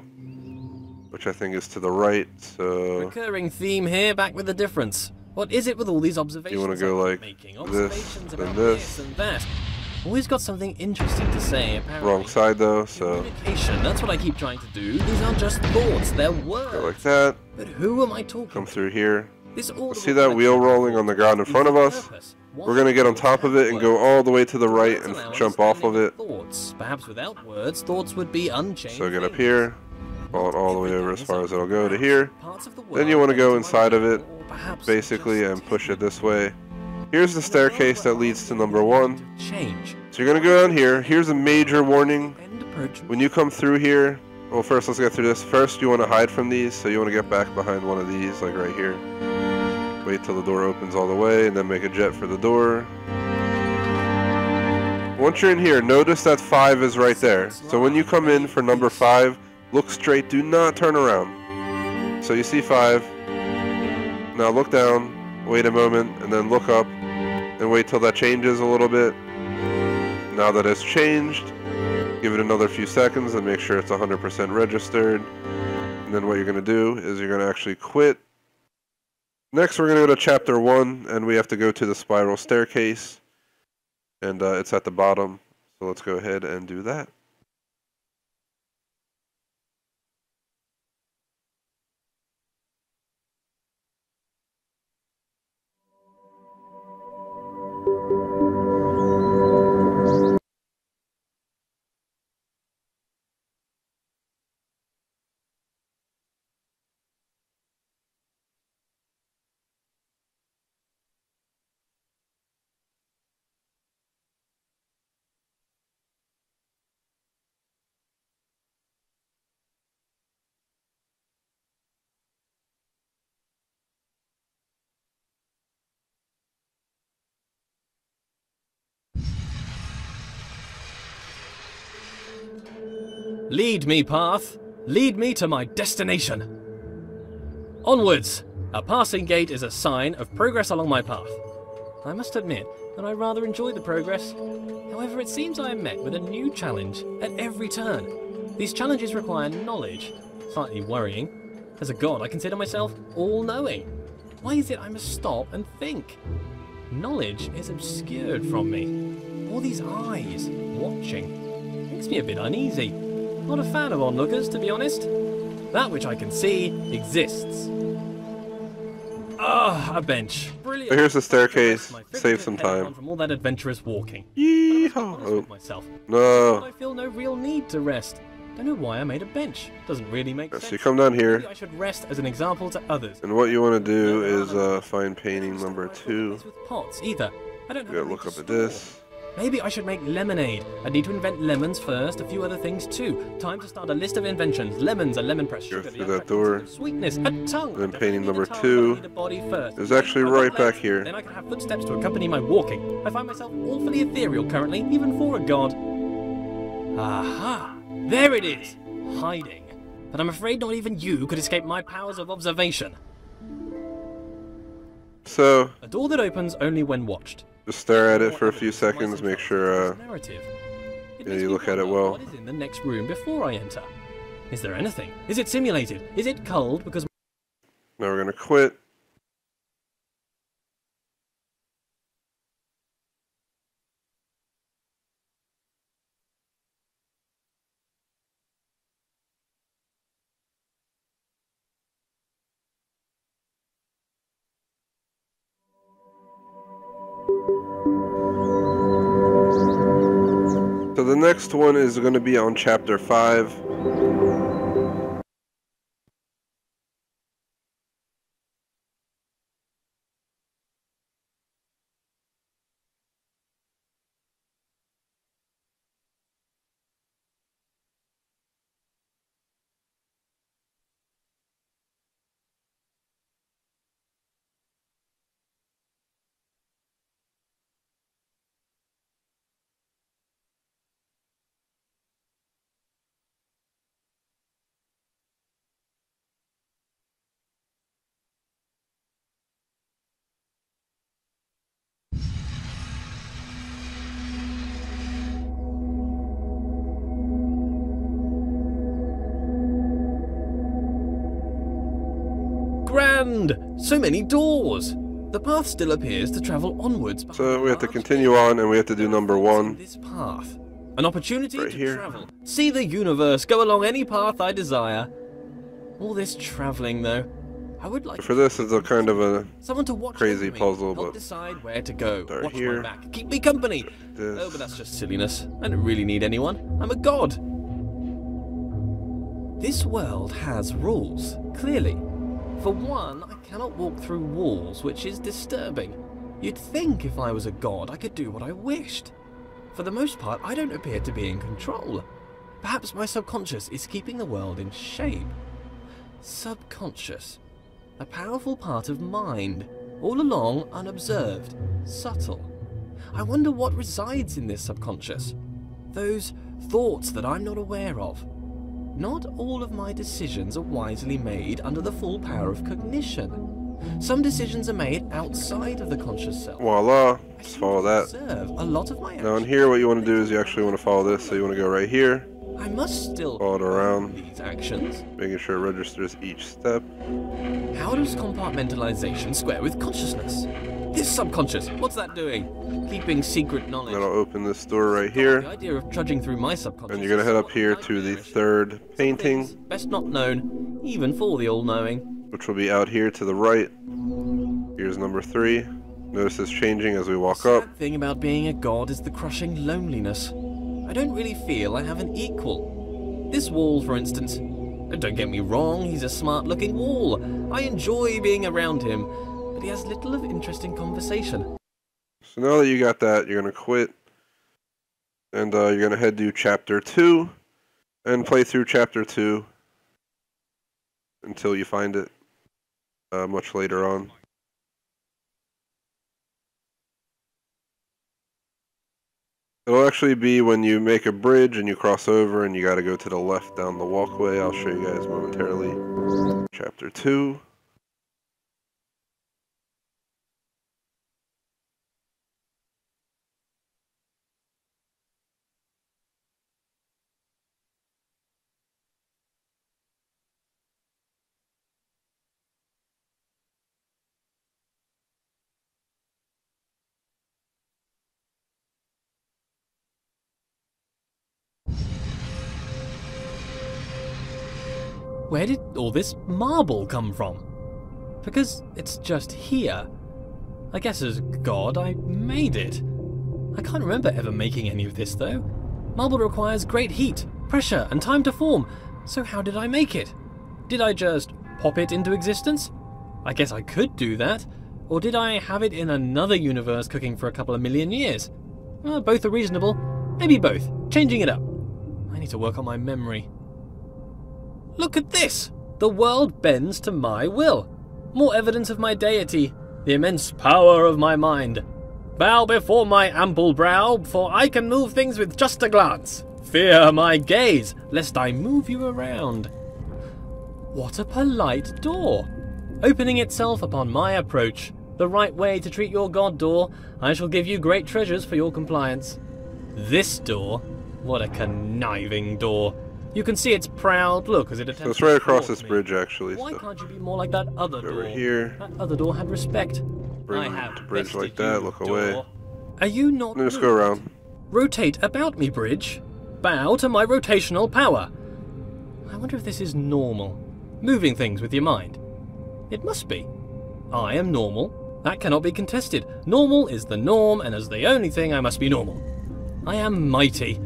which I think is to the right. So recurring theme here, back with a difference. What is it with all these observations? You want to go like this, then this, and that. Always got something interesting to say, apparently. Wrong side though, so communication, that's what I keep trying to do. These aren't just thoughts, they're words. Go like that. But who am I talking Come through here. This See that wheel rolling on the ground in front of us? We're going to get on top of it and go all the way to the right and jump off of it. Thoughts. Perhaps without words, thoughts would be unchanged. So get up here, follow it all the way over as far as it'll go to here. Then you want to go inside of it, basically, and push it this way. Here's the staircase that leads to number 1. So you're going to go down here. Here's a major warning. When you come through here, well, first let's get through this. First, you want to hide from these, so you want to get back behind one of these, like right here. Wait till the door opens all the way, and then make a jet for the door. Once you're in here, notice that 5 is right there. So when you come in for number 5, look straight, do not turn around. So you see 5. Now look down, wait a moment, and then look up, and wait till that changes a little bit. Now that it's changed, give it another few seconds and make sure it's 100% registered. And then what you're going to do is you're going to actually quit. Next, we're going to go to chapter 1, and we have to go to the spiral staircase, and it's at the bottom, so let's go ahead and do that. Lead me, path. Lead me to my destination. Onwards. A passing gate is a sign of progress along my path. I must admit that I rather enjoy the progress. However, it seems I am met with a new challenge at every turn. These challenges require knowledge. Slightly worrying. As a god, I consider myself all-knowing. Why is it I must stop and think? Knowledge is obscured from me. All these eyes watching makes me a bit uneasy. Not a fan of onlookers, to be honest. That which I can see exists. Ah, a bench. Brilliant. So here's the staircase. Save some time. From all that adventurous walking. Yeehaw! Myself. No. But I feel no real need to rest. Don't know why I made a bench. Doesn't really make sense. So you come down here. Maybe I should rest as an example to others. And what you want to do is find painting number 2. With pots either. I don't You gotta look up at this. Maybe I should make lemonade. I need to invent lemons first, a few other things too. Time to start a list of inventions. Lemons, a lemon press, Go sugar, through that door. Sweetness, a tongue. Then painting number 2 is actually right back here. Then I can have footsteps to accompany my walking. I find myself awfully ethereal currently, even for a god. Aha! There it is! Hiding. But I'm afraid not even you could escape my powers of observation. So, A door that opens only when watched. just stare at it for a few seconds, make sure you look at it well. What is in the next room before I enter? Is there anything? Is it simulated? Is it cold? Because Now we're going to quit. So the next one is going to be on chapter 5. Grand! So many doors! The path still appears to travel onwards. So we have to continue on, and we have to do number 1. This path. An opportunity Right to here. travel. See the universe, go along any path I desire. All this traveling, though. I would like For this, it's a kind of a someone to watch crazy over me, puzzle, help but decide where to go. start Watch here. my back. Keep me company. this. Oh, but that's just silliness. I don't really need anyone. I'm a god. This world has rules, clearly. For one, I cannot walk through walls, which is disturbing. You'd think if I was a god, I could do what I wished. For the most part, I don't appear to be in control. Perhaps my subconscious is keeping the world in shape. Subconscious. A powerful part of mind, all along unobserved, subtle. I wonder what resides in this subconscious. Those thoughts that I'm not aware of. Not all of my decisions are wisely made under the full power of cognition. Some decisions are made outside of the conscious self. Voila. I Let's seem follow to that. observe a lot of my Now in actions. here, what you want to do is you actually want to follow this. So you want to go right here, I must still follow it around, these actions. making sure it registers each step. How does compartmentalization square with consciousness? This subconscious, what's that doing? Keeping secret knowledge. Then I'll open this door right The here, idea of trudging through my subconscious. and you're going to head up here to the third painting, Best not known, even for the all-knowing. which will be out here to the right. Here's number 3. Notice it's changing as we walk up. Sad thing about being a god is the crushing loneliness. I don't really feel I have an equal. This wall, for instance. Don't get me wrong, he's a smart-looking wall. I enjoy being around him, but he has little of interesting conversation. So now that you got that, you're going to quit, and you're going to head to chapter 2, and play through chapter 2 until you find it much later on. It'll actually be when you make a bridge and you cross over and you got to go to the left down the walkway. I'll show you guys momentarily. Chapter 2. Where did all this marble come from? Because it's just here. I guess as God, I made it. I can't remember ever making any of this though. Marble requires great heat, pressure, and time to form, so how did I make it? Did I just pop it into existence? I guess I could do that. Or did I have it in another universe cooking for a couple of million years? Both are reasonable. Maybe both. Changing it up. I need to work on my memory. Look at this! The world bends to my will. More evidence of my deity, the immense power of my mind. Bow before my ample brow, for I can move things with just a glance. Fear my gaze, lest I move you around. What a polite door! Opening itself upon my approach. The right way to treat your god door. I shall give you great treasures for your compliance. This door? What a conniving door. You can see its proud look as it attempts So it's right to across thwart this me. bridge, actually. Why So can't you be more like that other over door? here. That other door had respect. Bring I have the bridge bested like that. you, Look door. away. Are you not And just moved? go around. Rotate about me, bridge. Bow to my rotational power. I wonder if this is normal. Moving things with your mind. It must be. I am normal. That cannot be contested. Normal is the norm, and as the only thing, I must be normal. I am mighty.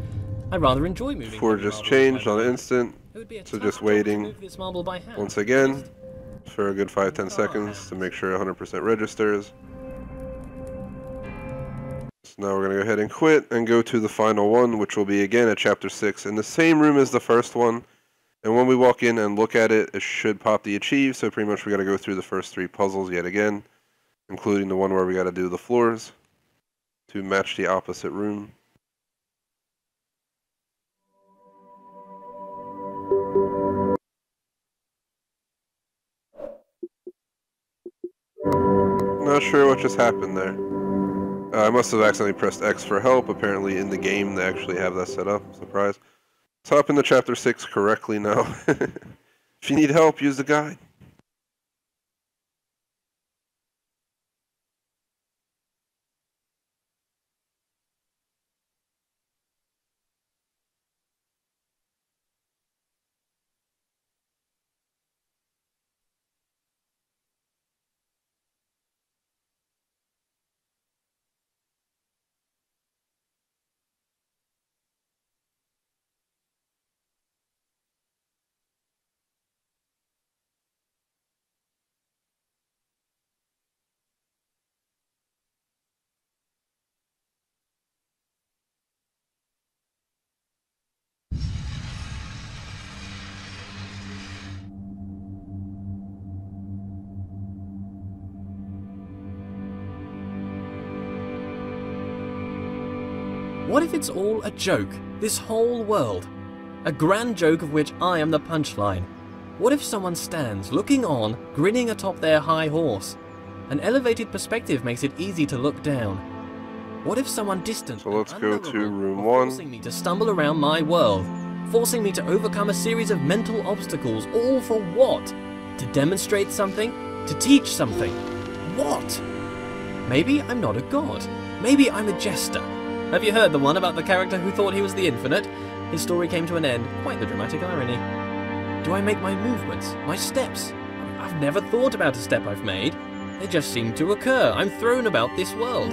I rather enjoy moving. Four just changed on an instant. It would be a So tough just job to waiting move this marble by hand. once again for a good 5-10 seconds to make sure 100% registers. So now we're going to go ahead and quit and go to the final one, which will be again at chapter 6 in the same room as the first one. And when we walk in and look at it, it should pop the achieve. So pretty much we got to go through the first 3 puzzles yet again, including the one where we got to do the floors to match the opposite room. Not sure what just happened there. I must have accidentally pressed X for help. Apparently in the game they actually have that set up. Surprise. Let's hop into chapter 6 correctly now. If you need help, use the guide. What if it's all a joke? This whole world? A grand joke of which I am the punchline. What if someone stands, looking on, grinning atop their high horse? An elevated perspective makes it easy to look down. What if someone distant So let's and go unlovable to room were 1. forcing me to stumble around my world, forcing me to overcome a series of mental obstacles, all for what? To demonstrate something? To teach something? What? Maybe I'm not a god. Maybe I'm a jester. Have you heard the one about the character who thought he was the infinite? His story came to an end. Quite the dramatic irony. Do I make my movements, my steps? I've never thought about a step I've made. They just seem to occur. I'm thrown about this world.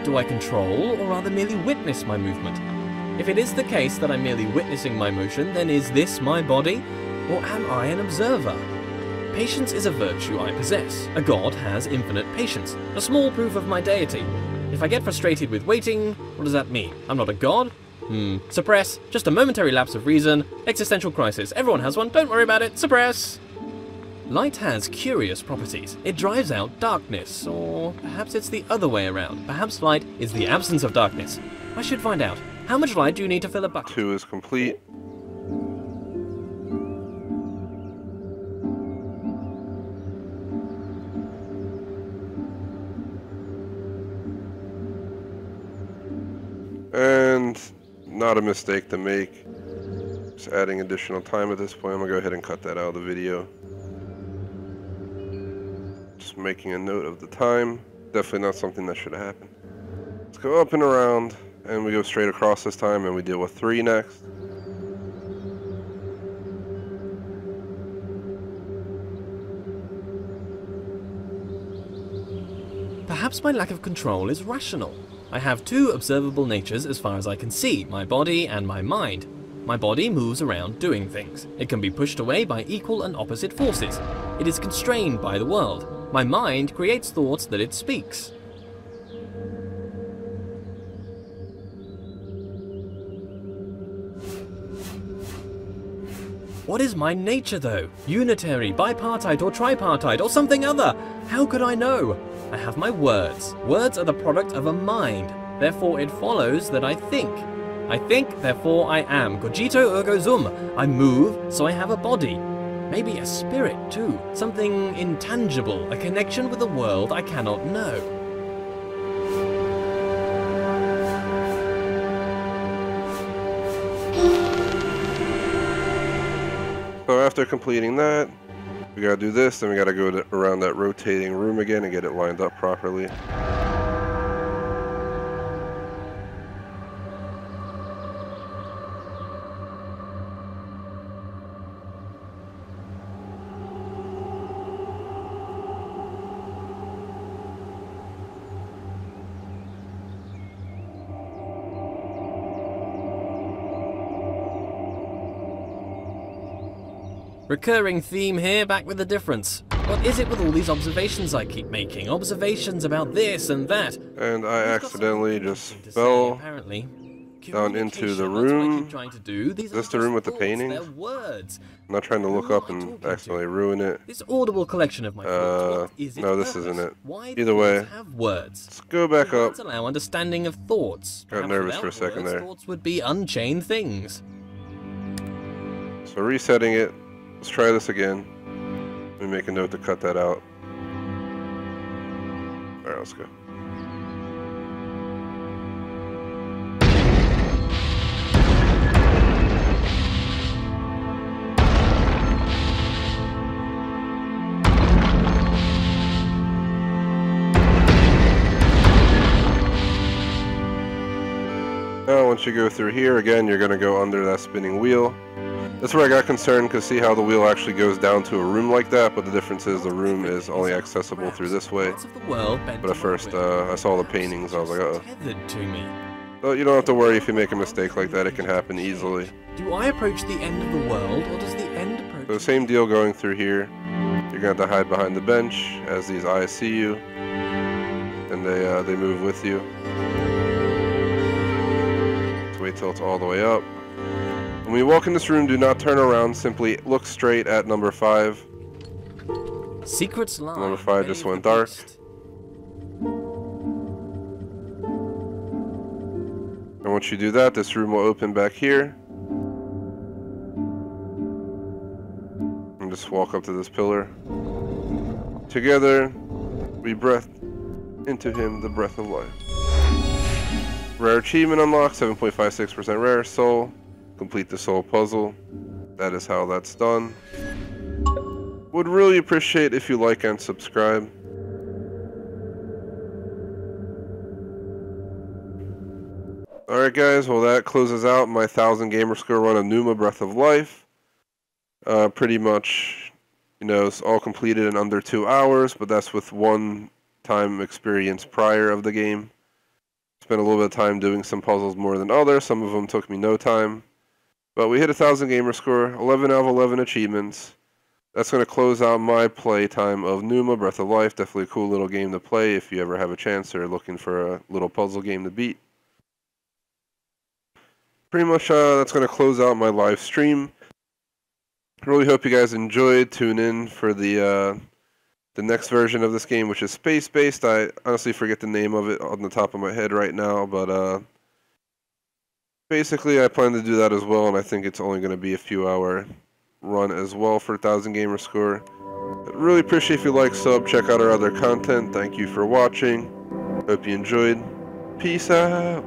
Do I control or rather merely witness my movement? If it is the case that I'm merely witnessing my motion, then is this my body? Or am I an observer? Patience is a virtue I possess. A god has infinite patience. A small proof of my deity. If I get frustrated with waiting, what does that mean? I'm not a god? Suppress. Just a momentary lapse of reason. Existential crisis. Everyone has one. Don't worry about it. Suppress. Light has curious properties. It drives out darkness. Or perhaps it's the other way around. Perhaps light is the absence of darkness. I should find out. How much light do you need to fill a bucket? 2 is complete. And not a mistake to make. Just adding additional time at this point. I'm gonna go ahead and cut that out of the video. Just making a note of the time. Definitely not something that should have happened. Let's go up and around, and we go straight across this time, and we deal with 3 next. Perhaps my lack of control is rational. I have 2 observable natures as far as I can see, my body and my mind. My body moves around doing things. It can be pushed away by equal and opposite forces. It is constrained by the world. My mind creates thoughts that it speaks. What is my nature though? Unitary, bipartite or tripartite or something other? How could I know? I have my words. Words are the product of a mind. Therefore it follows that I think. I think, therefore I am. Cogito ergo sum. I move, so I have a body. Maybe a spirit too. Something intangible, a connection with a world I cannot know. So after completing that, we gotta do this, then we gotta go around that rotating room again and get it lined up properly. Recurring theme here, back with a difference. What is it with all these observations I keep making? Observations about this and that. And I accidentally just fell down into the room. Is this the room with the paintings? I'm not trying to look up and accidentally ruin it. This audible collection of my thoughts, no, this isn't it. Either way, let's go back up. Words allow understanding of thoughts. Got nervous for a second there. Thoughts would be unchained things. So resetting it. Let's try this again. Let me make a note to cut that out. Alright, let's go. Now once you go through here, again, you're going to go under that spinning wheel. That's where I got concerned, because see how the wheel actually goes down to a room like that, but the difference is the room is only accessible through this way. But at first, I saw the paintings, I was like, uh-oh. So you don't have to worry if you make a mistake like that, it can happen easily. Do I approach the end of the world, or does the end approach? So same deal going through here. You're going to have to hide behind the bench as these eyes see you, and they move with you. Let's wait till it's all the way up. When we walk in this room, do not turn around. Simply look straight at number 5. Secrets lie. Number 5 just went dark. And once you do that, this room will open back here. And just walk up to this pillar. Together, we breathe into him the breath of life. Rare achievement unlocked, 7.56% rare soul. Complete the soul puzzle. That is how that's done. Would really appreciate if you like and subscribe. Alright guys, well that closes out my 1000 Gamerscore run of Pneuma Breath of Life. Pretty much, you know, it's all completed in under 2 hours, but that's with one time experience prior of the game. Spent a little bit of time doing some puzzles more than others. Some of them took me no time. But we hit 1000 Gamerscore, 11 out of 11 achievements. That's going to close out my playtime of Pneuma Breath of Life. Definitely a cool little game to play if you ever have a chance or looking for a little puzzle game to beat. Pretty much that's going to close out my live stream. Really hope you guys enjoyed. Tune in for the next version of this game, which is space-based. I honestly forget the name of it on the top of my head right now, but basically, I plan to do that as well, and I think it's only going to be a few hour run as well for 1000 Gamerscore. I'd really appreciate if you like, sub, check out our other content. Thank you for watching. Hope you enjoyed. Peace out.